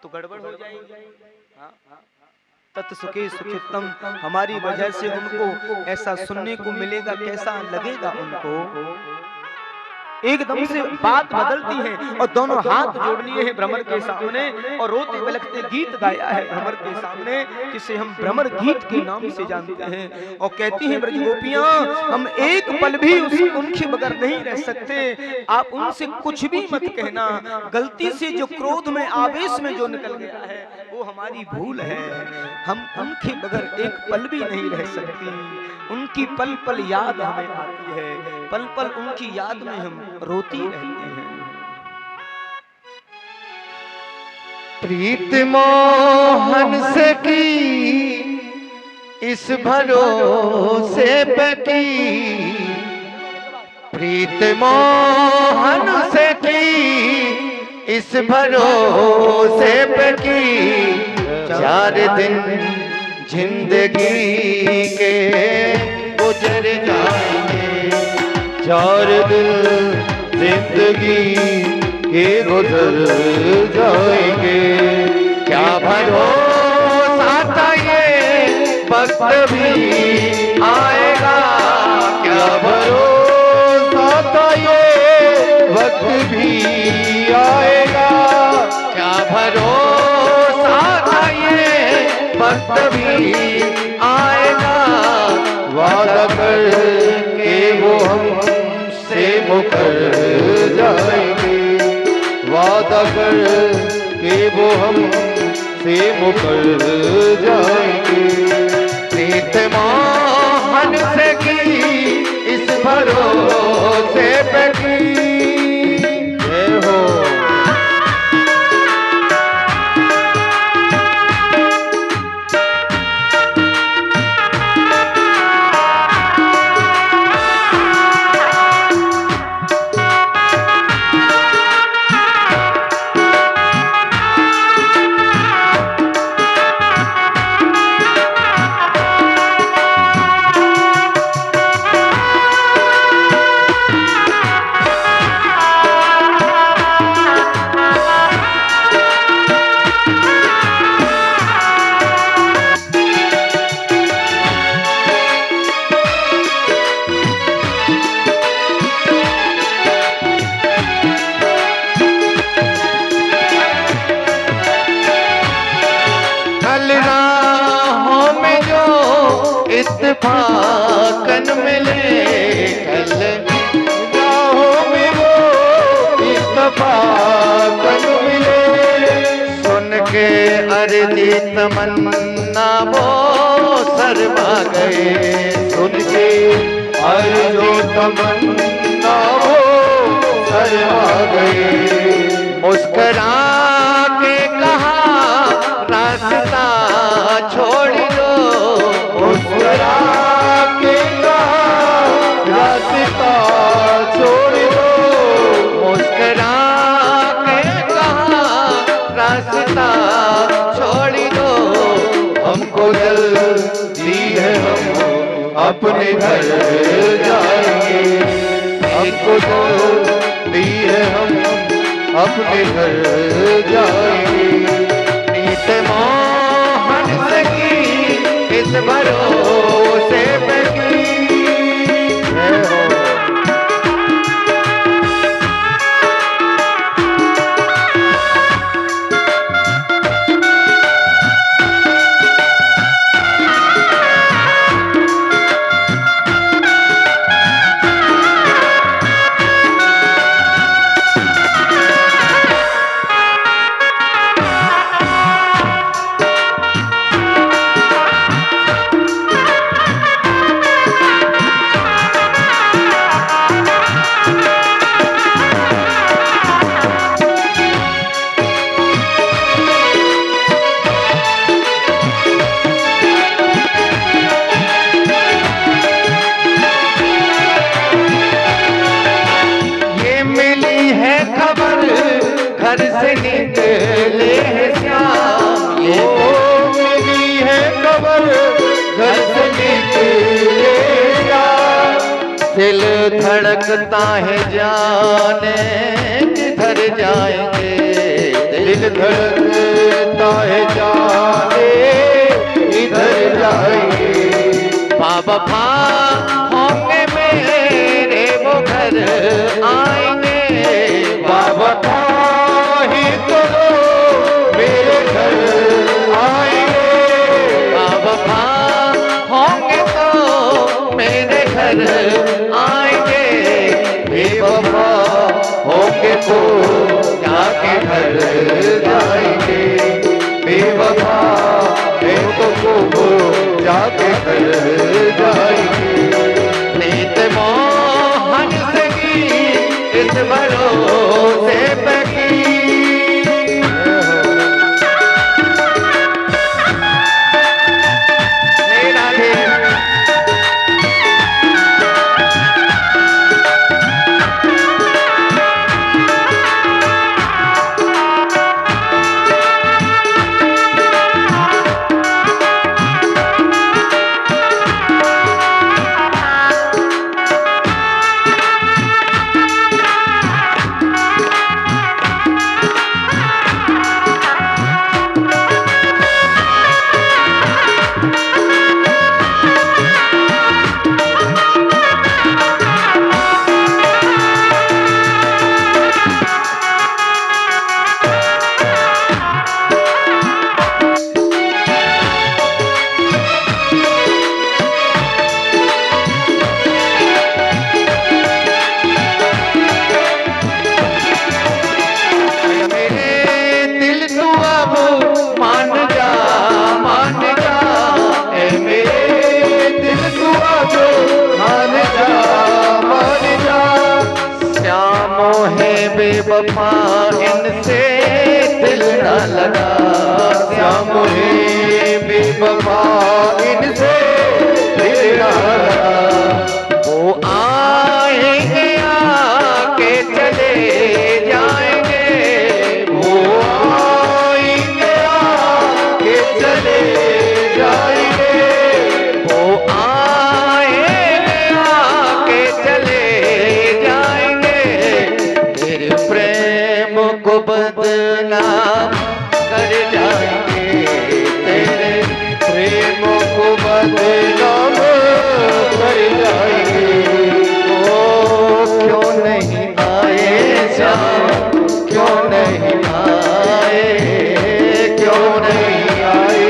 तो गड़बड़ हो जाएगी। तत् सुखे सुखितम, हमारी वजह से उनको ऐसा सुनने को मिलेगा, कैसा लगेगा उनको। एकदम से बात बदलती है और दोनों हाथ जोड़ लिए हैं भ्रमर के सामने और रोते बिलखते गीत गाया है भ्रमर के सामने, जिसे हम भ्रमर गीत के नाम से जानते हैं। और कहती हैं ब्रज गोपियां हम एक पल भी उनके बगैर नहीं रह सकते, आप उनसे कुछ भी मत कहना, गलती से जो क्रोध में आवेश में जो निकल गया है वो हमारी भूल है, हम उनके बगैर एक पल भी नहीं रह सकती, उनकी पल पल याद हमें आती है, पल पल उनकी याद में हम रोती रहते हैं। प्रीत मोहन से की इस भरोसे पे की, प्रीत मोहन से की इस भरोसे पे की, 4 दिन जिंदगी के गुजर जाएंगे। 4 दिन जिंदगी के गुजर जाएंगे। क्या भरोसा था ये वक्त भी आएगा। क्या भरोसा था ये वक्त भी आएगा। क्या भरोसा था ये वक्त भी आएगा। वादा कर के वो हमसे मुकर जाएंगे। वादा कर के वो हमसे मुकर जाएंगे। प्रीत मोहन से की इस भरोसे पे की। जय हो। इत्तेफाकन मिले कल राहों में वो इत्तेफाकन मिले। सुन के अर्जी तमन्ना वो शर्मा गए। सुन के अर्जी तमन्ना वो शर्मा गए। मुस्करा के कहा रास्ता छोड़ दो। मुस्कुरा के कहा रास्ता छोड़ दो। मुस्कुरा के कहा रास्ता छोड़ दो। हमको जल्दी है हम अपने घर जाएंगे। हमको जल्दी है हम अपने घर जाएंगे। प्रीत मोहन से की इस भरोसे पे की। जय हो। घर से निकले हैं श्याम। ये मिली है खबर घर से निकले श्याम। दिल धड़कता है जाने किधर जाएंगे। दिल धड़कता है जाने किधर जाएंगे। बाबा होंगे मेरे वो घर आएंगे। बाबा ही तो मेरे घर आएंगे। बाबा होंगे तो मेरे घर आएंगे। बेवफा होंगे तो जाके घर जाएंगे। बेवफा है तो जाके घर जाएंगे। प्रीत मोहन से की इस भरोसे पे की। इनसे दिल न लगा, श्याम है बेवफा इनसे दिल न लगा। वो आएंगे आके चले जाएंगे, वो आएंगे आके चले जाएंगे, वो आएंगे आके चले जाएंगे। तेरे प्रेम को बदनाम कर जाएंगे, तेरे प्रेम को बदनाम कर जाएंगे। ओ क्यों नहीं आए श्याम, क्यों नहीं आए, क्यों नहीं आए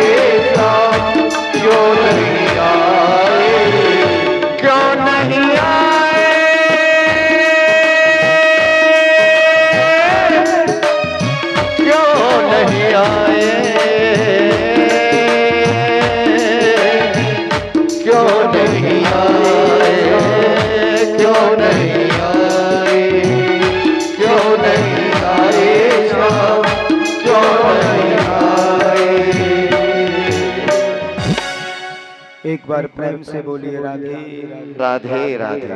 श्याम, क्यों नहीं आए, क्यों नहीं आए, क्यों नहीं आए, क्यों नहीं आए, क्यों नहीं आए, क्यों नहीं आए श्याम, क्यों नहीं आए। एक बार प्रेम से बोलिए राधे राधे राधे।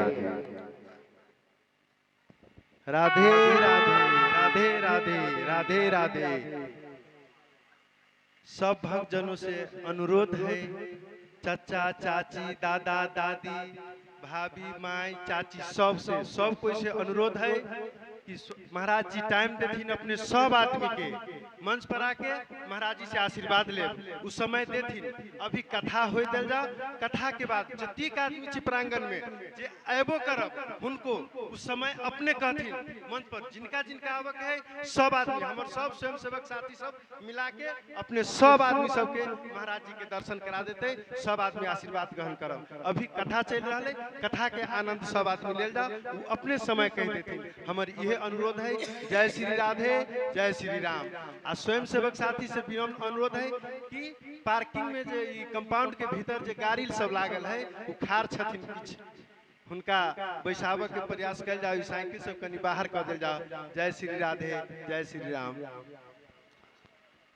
राधे राधे राधे राधे राधे राधे। सब भक्तजनों से अनुरोध है, चाचा चाची दादा दादी भाभी माई चाची सब कोई से अनुरोध है कि महाराज जी टाइम देथिन अपने सब आदमी के मंच पर आके महाराज जी से आशीर्वाद ले, उस समय देथिन। अभी कथा हो दिल जाओ, कथा के बाद जतिक आदमी छी प्रांगण में जे एबो करब उनको उस समय अपने कहथिन मंच पर जिनका जिनका आवक है सब आदमी हमर सब स्वयं सेवक साथी सब मिला के अपने सब आदमी सबके महाराज जी के दर्शन करा देते, सब आदमी आशीर्वाद ग्रहण करब। अभी कथा चल रहा है, कथा के आनंद सब आदमी ले जाओ, वो अपने समय कह देते। हमार यह अनुरोध है। जय श्री राधे, जय श्री राम। आ स्वयं सेवक साथी से विनम्र अनुरोध है कि पार्किंग में जे कंपाउंड के भीतर जे गाड़ी सब लागल है वो खार छथिन पीछे, उनका बैसाबक के प्रयास कल जाओ, साइकिल सब कनी बाहर कर दिल जाओ। जय श्री राधे, जय श्री राम।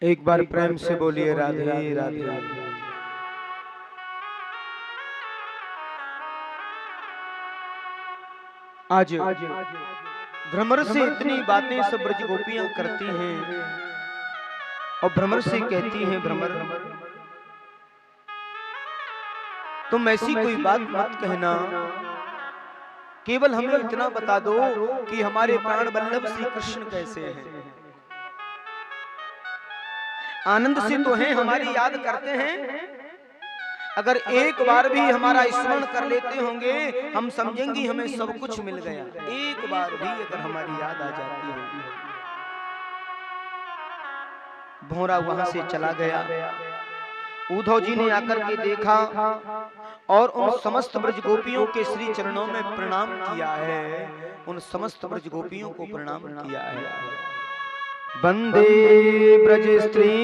एक बार प्रेम से बोलिए राधे राधे। आज भ्रमर से इतनी बातें सब ब्रज गोपियां करती हैं और भ्रमर से कहती हैं, भ्रमर तुम ऐसी कोई बात मत कहना, केवल हमें इतना बता दो कि हमारे प्राण वल्लभ श्री कृष्ण कैसे हैं। आनंद से तो हैं, हमारी याद करते हैं, अगर एक बार भी हमारा स्मरण कर लेते होंगे हम समझेंगे हमें सब कुछ मिल गया। एक बार भी अगर हमारी याद आ जाती होगी। भौरा वहां से चला गया। उद्धव जी ने आकर के देखा और उन समस्त ब्रज गोपियों के श्री चरणों में प्रणाम किया है, उन समस्त ब्रज गोपियों को प्रणाम किया है। वंदे ब्रज स्त्री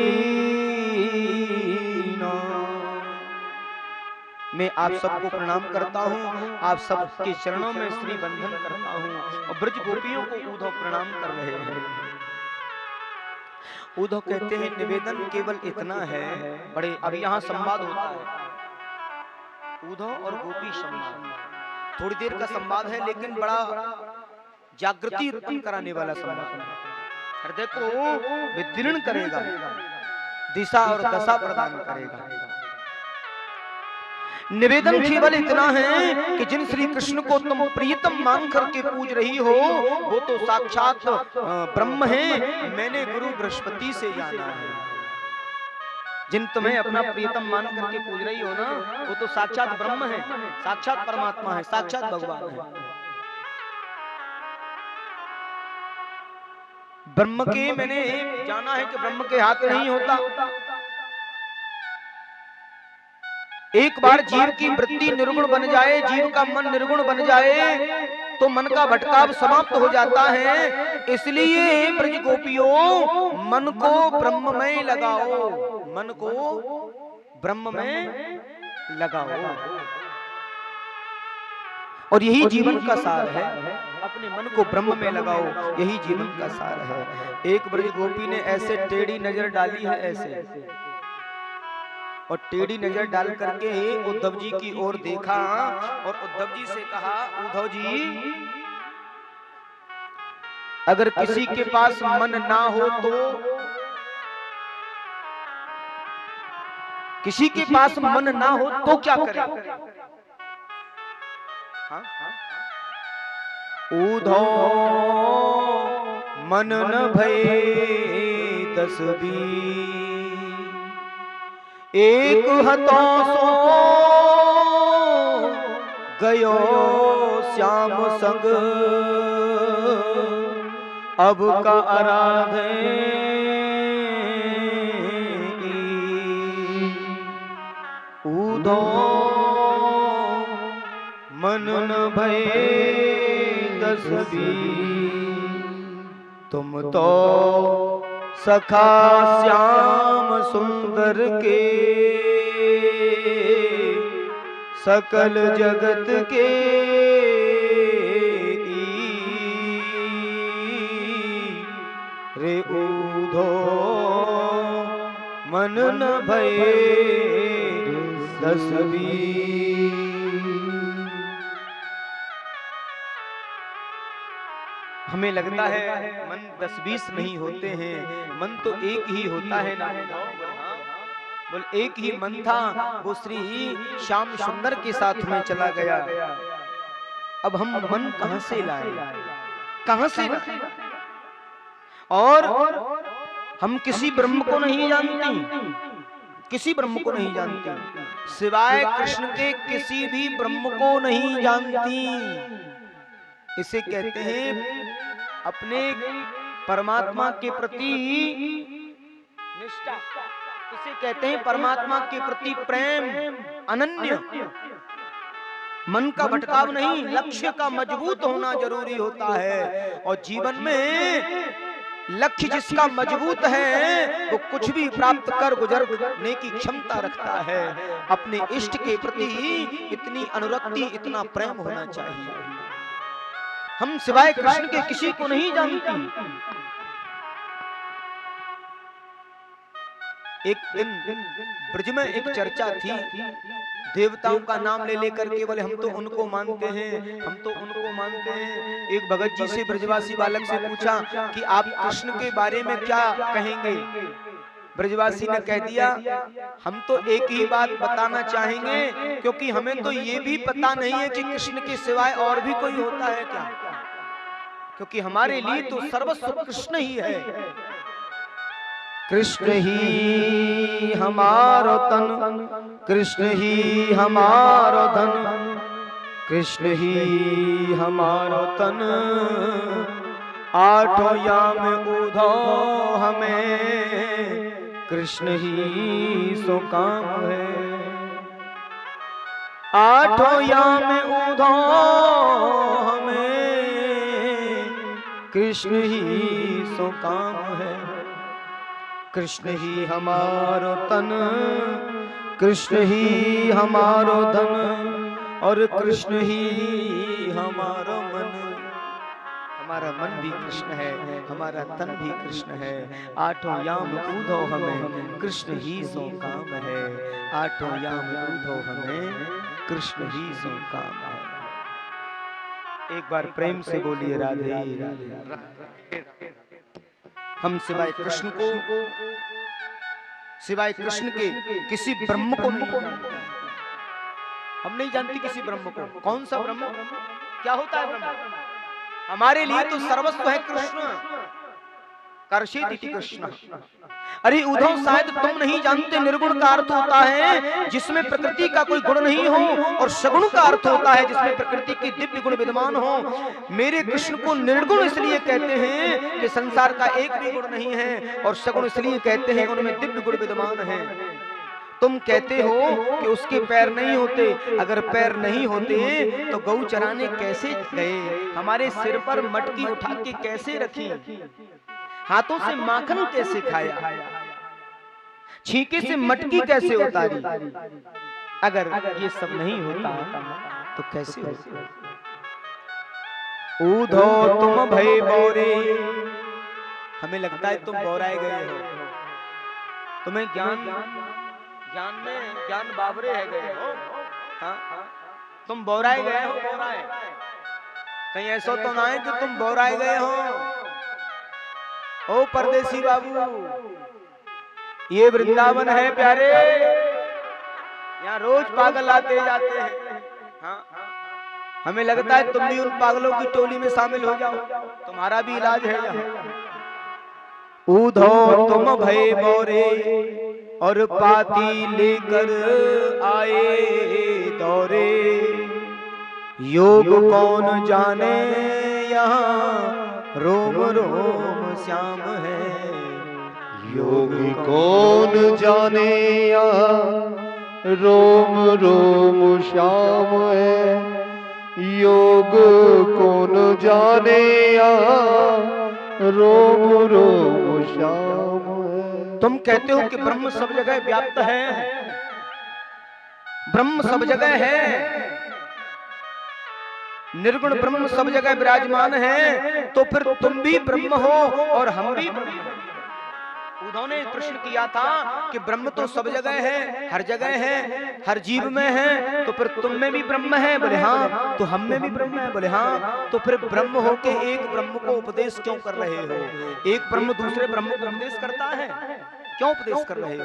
मैं आप सबको प्रणाम करता हूँ, आप सबके चरणों में श्री बंधन करता हूँ। और ब्रज गोपियों को उद्धव प्रणाम कर रहे हैं। उद्धव कहते हैं निवेदन केवल इतना है, बड़े अभी यहाँ संवाद होता है उद्धव और गोपी संवाद, थोड़ी देर का संवाद है लेकिन बड़ा जागृति उत्पन्न कराने वाला संवाद। हृदय को विदीर्ण करेगा, दिशा और दशा प्रदान करेगा। निवेदन केवल इतना है कि जिन श्री कृष्ण को तुम प्रियतम मान करके पूज रही हो वो तो साक्षात ब्रह्म है, मैंने गुरु बृहस्पति से जाना है। जिन तुम्हें अपना प्रियतम मान करके पूज रही हो ना वो तो साक्षात ब्रह्म है, साक्षात परमात्मा है, साक्षात भगवान है। ब्रह्म के मैंने जाना है कि ब्रह्म के हाथ नहीं होता। एक बार जीव की वृत्ति निर्गुण बन जाए, जीव का मन निर्गुण बन जाए तो मन का भटकाव समाप्त हो जाता है। इसलिए ब्रज गोपियों मन को ब्रह्म में लगाओ, मन को ब्रह्म में लगाओ। और यही जीवन का सार है। अपने मन को ब्रह्म में लगाओ, यही जीवन का सार है। एक ब्रज गोपी ने ऐसे टेढ़ी नजर डाली है, ऐसे, और टेढ़ी नजर डाल करके उद्धव जी की ओर देखा और उद्धव जी से कहा, उद्धव जी अगर किसी के पास मन ना हो तो, किसी के पास मन ना हो तो क्या करे? हाँ? उद्धव मन न भये 10 एक हतो सो गयो श्याम संग, अब का आराधे उद्धव मन न भये 10 तुम तो सखा श्याम सुंदर के, सकल जगत के रे उद्धव मन न भये 10 हमें लगता है मन 10-20 नहीं होते हैं, मन तो एक ही होता है ना। बोल एक ही मन था, वो श्री श्याम सुंदर के साथ में चला गया। अब हम मन कहां से लाए, कहां से लाए? और हम किसी ब्रह्म को नहीं जानते, किसी ब्रह्म को नहीं जानते, सिवाय कृष्ण के किसी भी ब्रह्म को नहीं जानती। इसे कहते हैं अपने परमात्मा के प्रति निष्ठा, इसे कहते हैं परमात्मा के प्रति प्रेम, अनन्य। मन का भटकाव नहीं, लक्ष्य का मजबूत होना जरूरी होता है। और जीवन में लक्ष्य जिसका मजबूत है वो कुछ भी प्राप्त कर गुजरने की क्षमता रखता है। अपने इष्ट के प्रति इतनी अनुरक्ति, इतना प्रेम होना चाहिए। हम सिवाय कृष्ण के किसी को नहीं जानते। एक दिन ब्रज में एक चर्चा थी, देवताओं का नाम ले लेकर के बोले हम तो उनको मानते हैं, हम तो उनको मानते हैं। एक भगत जी से ब्रजवासी बालक से पूछा कि आप कृष्ण के बारे में क्या कहेंगे? ब्रजवासी ने कह दिया हम तो एक ही बात बताना चाहेंगे, क्योंकि हमें तो ये भी पता नहीं है कि कृष्ण के सिवाय और भी कोई होता है क्या, क्योंकि हमारे लिए तो सर्वस्व कृष्ण ही है। कृष्ण ही हमारो तन, कृष्ण ही हमारो धन, कृष्ण ही हमारो तन, आठों याम उद्धव हमें कृष्ण ही सो काम है। आठों याम उद्धव हमें कृष्ण ही सो काम है। कृष्ण ही हमारो तन, कृष्ण ही हमारो धन, और कृष्ण ही हमारो मन। हमारा मन भी कृष्ण है, हमारा तन भी कृष्ण है। आठों याम उद्धव हमें कृष्ण ही सो काम है। आठों याम उद्धव हमें कृष्ण ही सो काम है। एक बार प्रेम से बोलिए राधे राधे। हम सिवाय कृष्ण को, सिवाय कृष्ण के किसी ब्रह्म को नहीं जानते। हम नहीं जानते किसी ब्रह्म को। कौन सा ब्रह्म, क्या होता है ब्रह्म? हमारे लिए तो सर्वस्व है कृष्ण। कर्षेति कृष्ण। अरे उद्धव शायद तुम नहीं जानते, निर्गुण का अर्थ होता है जिसमें प्रकृति का कोई गुण नहीं हो, और सगुण का अर्थ होता है जिसमें प्रकृति की दिव्य गुण विद्यमान हो। मेरे कृष्ण को निर्गुण इसलिए कहते हैं कि संसार का एक भी गुण नहीं है, और सगुण इसलिए कहते हैं उनमें दिव्य गुण विद्यमान है। तुम कहते हो कि उसके पैर नहीं होते, अगर पैर नहीं होते तो गऊ चराने कैसे गए? हमारे सिर पर मटकी उठा के कैसे रखी? हाथों से माखन कैसे खाया? छींके से मटकी कैसे उतारी? अगर ये सब नहीं होता तो कैसे होता? ऊधो तुम भय बौरे, हमें लगता है तुम बौराए गए हो, तुम्हें ज्ञान में ज्ञान बाबरे है गए हो। हाँ, तुम बौराए गए हो, बौराए, कहीं ऐसा तो ना है कि तुम बौराए गए हो। ओ परदेसी बाबू, ये वृंदावन है प्यारे, यहाँ रोज पागल आते जाते हैं। हाँ, हमें लगता है तुम भी उन पागलों की टोली में शामिल हो जाओ, तुम्हारा भी इलाज है यहाँ। ऊधो तुम भय बौरे और पाती लेकर आए दौरे, योग कौन जाने यहाँ रोम रोम श्याम है। योग कौन जाने यहाँ रोम रोम श्याम है। योग कौन जाने यहाँ रोम रोम श्याम है। तुम कहते हो कि ब्रह्म सब जगह व्याप्त है, ब्रह्म सब जगह है, निर्गुण ब्रह्म सब जगह विराजमान है, तो फिर तुम भी ब्रह्म हो और हम भी ब्रह्म हैं। उन्होंने प्रश्न किया था कि ब्रह्म तो सब जगह है, हर जगह है, हर जीव में है, तो फिर तुम में भी ब्रह्म है? बोले हाँ। तो हम में भी ब्रह्म है? बोले हाँ। तो फिर ब्रह्म हो के एक ब्रह्म को उपदेश क्यों कर रहे हो? एक ब्रह्म दूसरे ब्रह्म को उपदेश करता है, क्यों उपदेश कर रहे हो?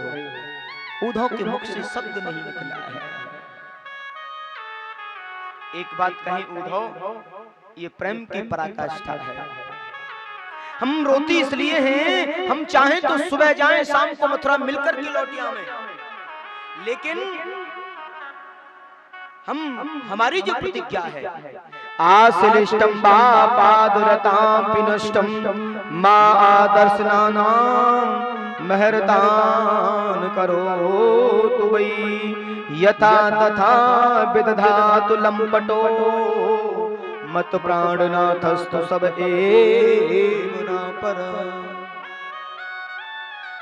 उद्धव के मुख से शब्द नहीं निकला है। एक बात कहीं उद्धव, ये प्रेम की पराकाष्ठा है। हम रोती इसलिए हैं, हम चाहें तो सुबह जाएं, शाम को मथुरा मिलकर की लौटिया में, लेकिन हमारी जो प्रतिज्ञा है, आश्लिष्टं वा पादरतां पिनष्टं मा आदर्शनानां महरतान करोतु वै यथा तथा विदधातु लंपटो मत प्राणनाथस्तु सब एव न पर।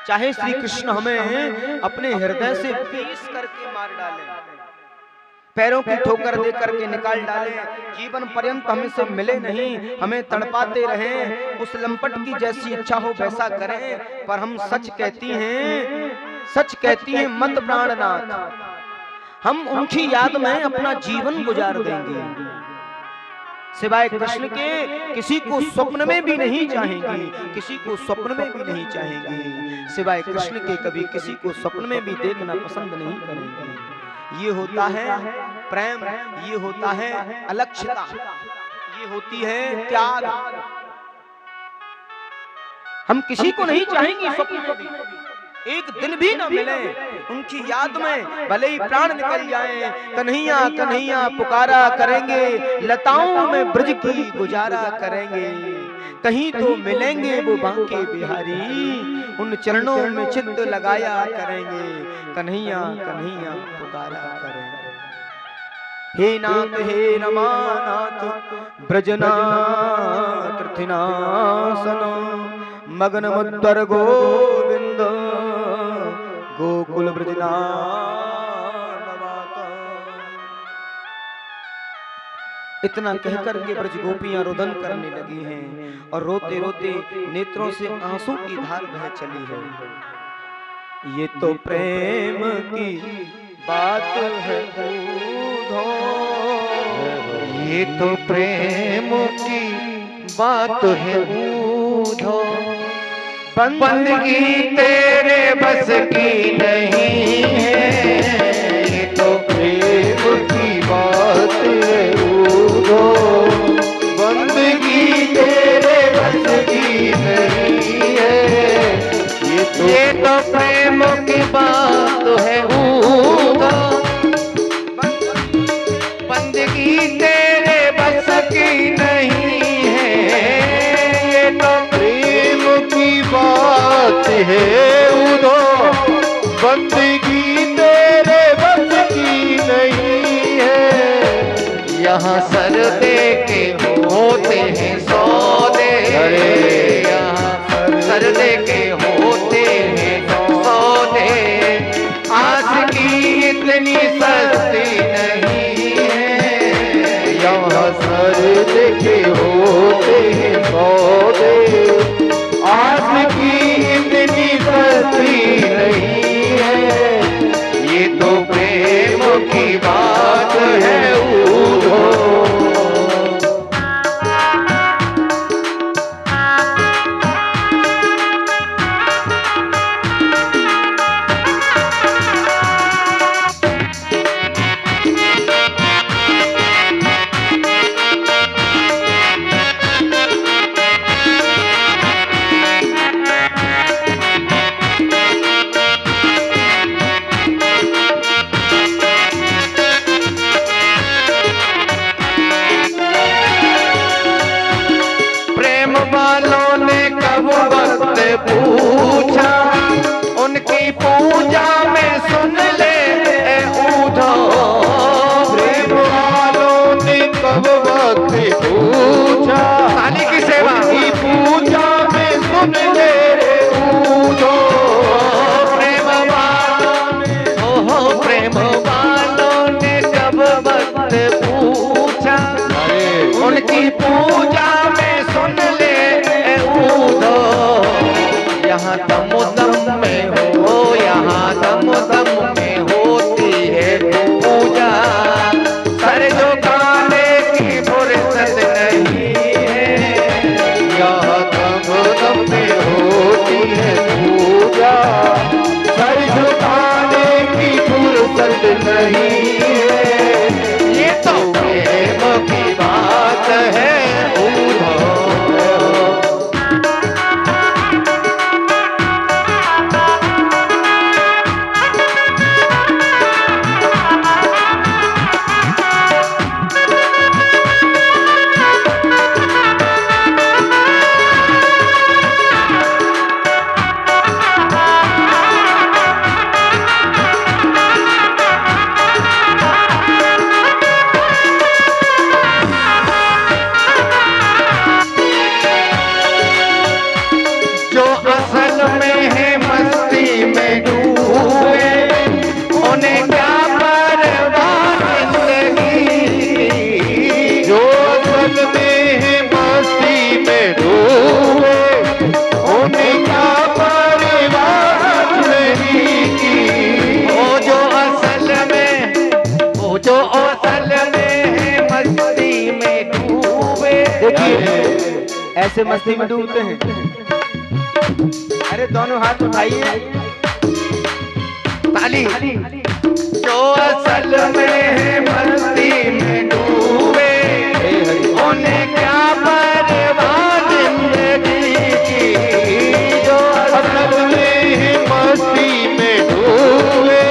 चाहे श्री कृष्ण हमें अपने हृदय से पीस करके मार डालें, पैरों की ठोकर दे करके निकाल डालें, जीवन पर्यंत हमसे मिले नहीं, हमें तड़पाते रहें, उस लंपट की जैसी इच्छा हो वैसा करें, पर हम सच कहती हैं मत प्राणनाथ, हम उनकी याद में अपना जीवन गुजार देंगे, सिवाय कृष्ण के किसी को स्वप्न में भी नहीं चाहेंगे, किसी को स्वप्न में भी नहीं चाहेंगे, सिवाय कृष्ण के कभी किसी को स्वप्न में भी देखना पसंद नहीं करेंगे। ये होता है प्रेम, ये होता है अलक्ष्यता, ये होती है त्याग। हम किसी को नहीं चाहेंगे स्वप्न में भी, एक दिन भी न मिले, उनकी याद में भले ही प्राण निकल जाए, कन्हैया कन्हैया पुकारा करेंगे, लताओं में ब्रज की गुजारा करेंगे, कहीं तो मिलेंगे वो बांके बिहारी, उन चरणों में चित्त लगाया करेंगे, कन्हैया कन्हैया पुकारा करेंगे। हे नाथ हे रमानाथ ब्रजनाथ कृथिनासन मगन मुद्दर गोविंद गोकुल ब्रजनाथ। इतना कहकर के ब्रज गोपियां रुदन करने लगी हैं और रोते रोते नेत्रों से आंसू की धार बह चली है। ये तो प्रेम की बात है उद्धव, ये तो प्रेम की बात है उद्धव, बंदगी तेरे बस की नहीं है। ये तो प्रेम की बात है उद्धव, बंदगी तेरे बस की नहीं है। ये तो प्रेम की बात है उद्धव, बंदगी तेरे बस की नहीं है। ये तो प्रेम की बात है उद्धव, बंदगी तेरे बस की नहीं है। यहाँ सर दे के होते हैं सौदे, यहाँ सर दे के होते हैं सौदे, आस की इतनी सस्ती नहीं है। यहाँ सर दे के की इतनी सस्ती नहीं है, ये तो प्रेम की बात है ऊधो। प्रेम वालों ने कब वक्त पूछा, उनकी पूजा में सुन ले ए ऊधो। प्रेम वालों ने कब वक्त पूछा, खाली की सेवा की पूजा में सुन ले ऊधो। प्रेम वालों ने, ओहो प्रेम वालों ने कब वक्त पूछा, उनकी पूजा में सुन ले ऊधो। यहाँ दम दम में हो, यहाँ दम दम में होती है पूजा, सर झुकाने की फुर्सत नहीं है। यहाँ दम दम में होती है पूजा, सर झुकाने की फुर्सत नहीं है, ये तो प्रेम की बात है ऊधो। जो असल में है मस्ती में डूबे, उन्हें क्या परवाह जिंदगी। जो असल में है मस्ती में डूबे, उन्हें क्या परवाह जिंदगी। वो जो असल में है मस्ती में डूबे। देखिए ऐसे मस्ती में डूबते हैं। अरे दोनों हाथ उठाइए, ताली। जो असल में है मस्ती में डूबे, उन्हें क्या परवाह जिंदगी की। जो असल में है मस्ती में डूबे,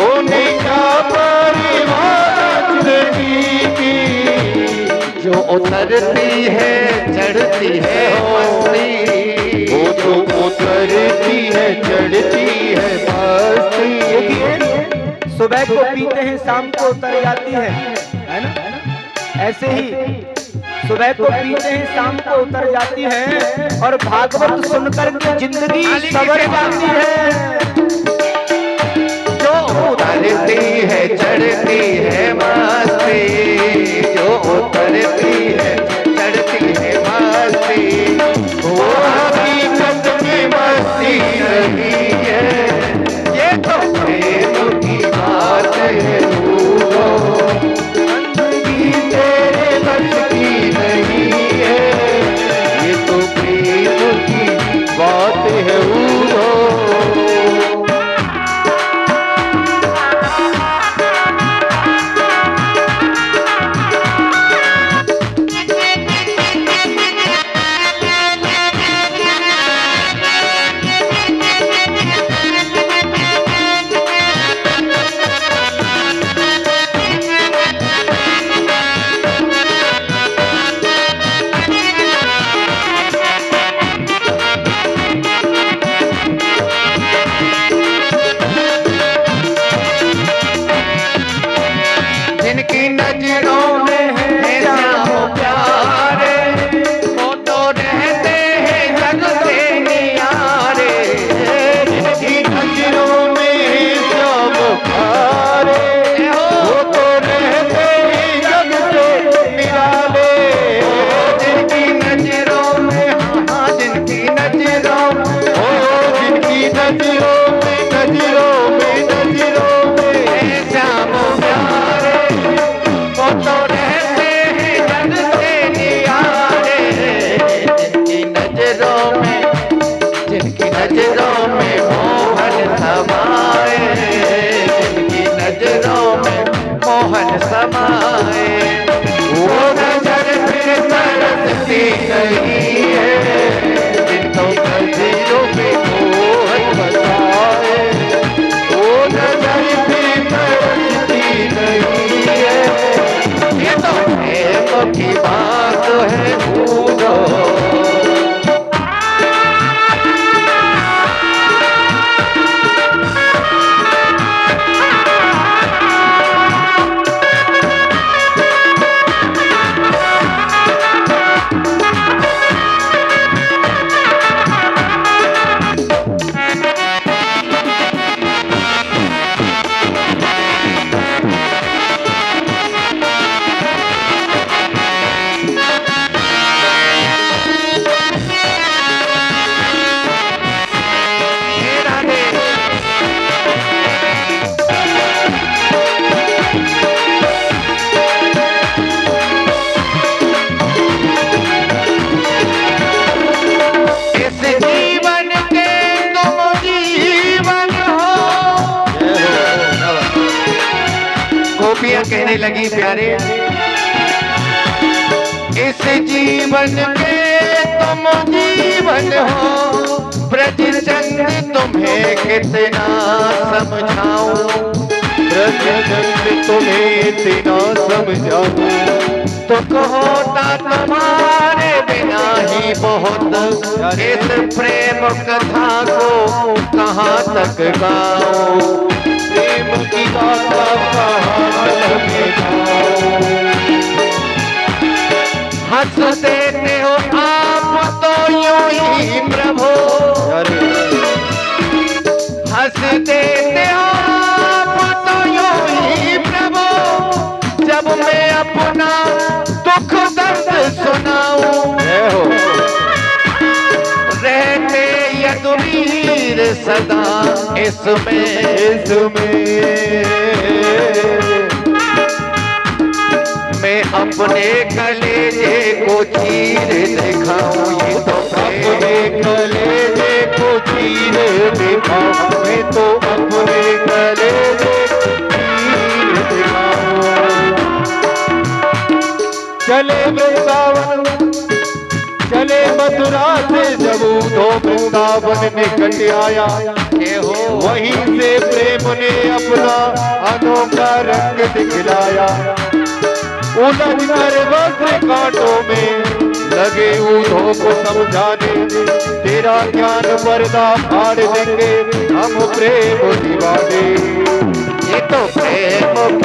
उन्हें क्या परवाह जिंदगी की। जो उतरती है चढ़ती है मस्ती, वो जो उतरती है चढ़ती है मस्ती। देखिए सुबह को पीते हैं शाम को उतर जाती है ना। ऐसे ही सुबह को पीते हैं शाम को उतर जाती है, और भागवत सुनकर के जिंदगी सवर जाती है। जो उतरती है चढ़ती है मस्ती, जो उतरती है चढ़ती है मस्ती, वो हकीकत में मस्ती नहीं है, ये तो प्रेम की बात है ऊधो। जिंदगी तेरे बस की नहीं है, ये तो प्रेम की बात है ऊधो। नजरों में मोहन समाए, जिनकी नजरों में मोहन समाए, वो नजर फिर तरसती नहीं है, जिनको नजरों में मोहन बसाए, वो नजर फिर तरसती नहीं है। ये तो प्रेम की बात है भूलो। कहने लगी प्यारे, इस जीवन के तुम जीवन हो, ब्रज चंद तुम्हें कितना समझाऊं, ब्रज चंद तुम्हें इतना समझाऊं, तो कहो ता तुम्हारे बिना ही बहुत, इस प्रेम कथा को कहाँ तक गाऊं, प्रेम की गाथा कहाँ तक गाऊं। हंस देते हो आप तो यूं ही प्रभु, हंस देते हो आप तो यूं ही प्रभु, जब मैं अपना दुख दर्द सुनाऊं, रहते यदुवीर सदा इसमें मैं अपने कलेजे को चीर दिखाऊं, ये तो अपने कलेजे को चीर दिखाऊं, मैं तो अपने कलेजे को चीर दिखाऊं। चले वृंदावन चले मथुरा से जब तो वृंदावन निकट आया, वहीं से प्रेम ने अपना अनोखा रंग दिखलाया, उलझ कर वस्त्र कांटों में लगे ऊँटों को समझाने, तेरा ज्ञान पर्दा फाड़ देंगे हम प्रेम दीवाने। ये तो प्रेम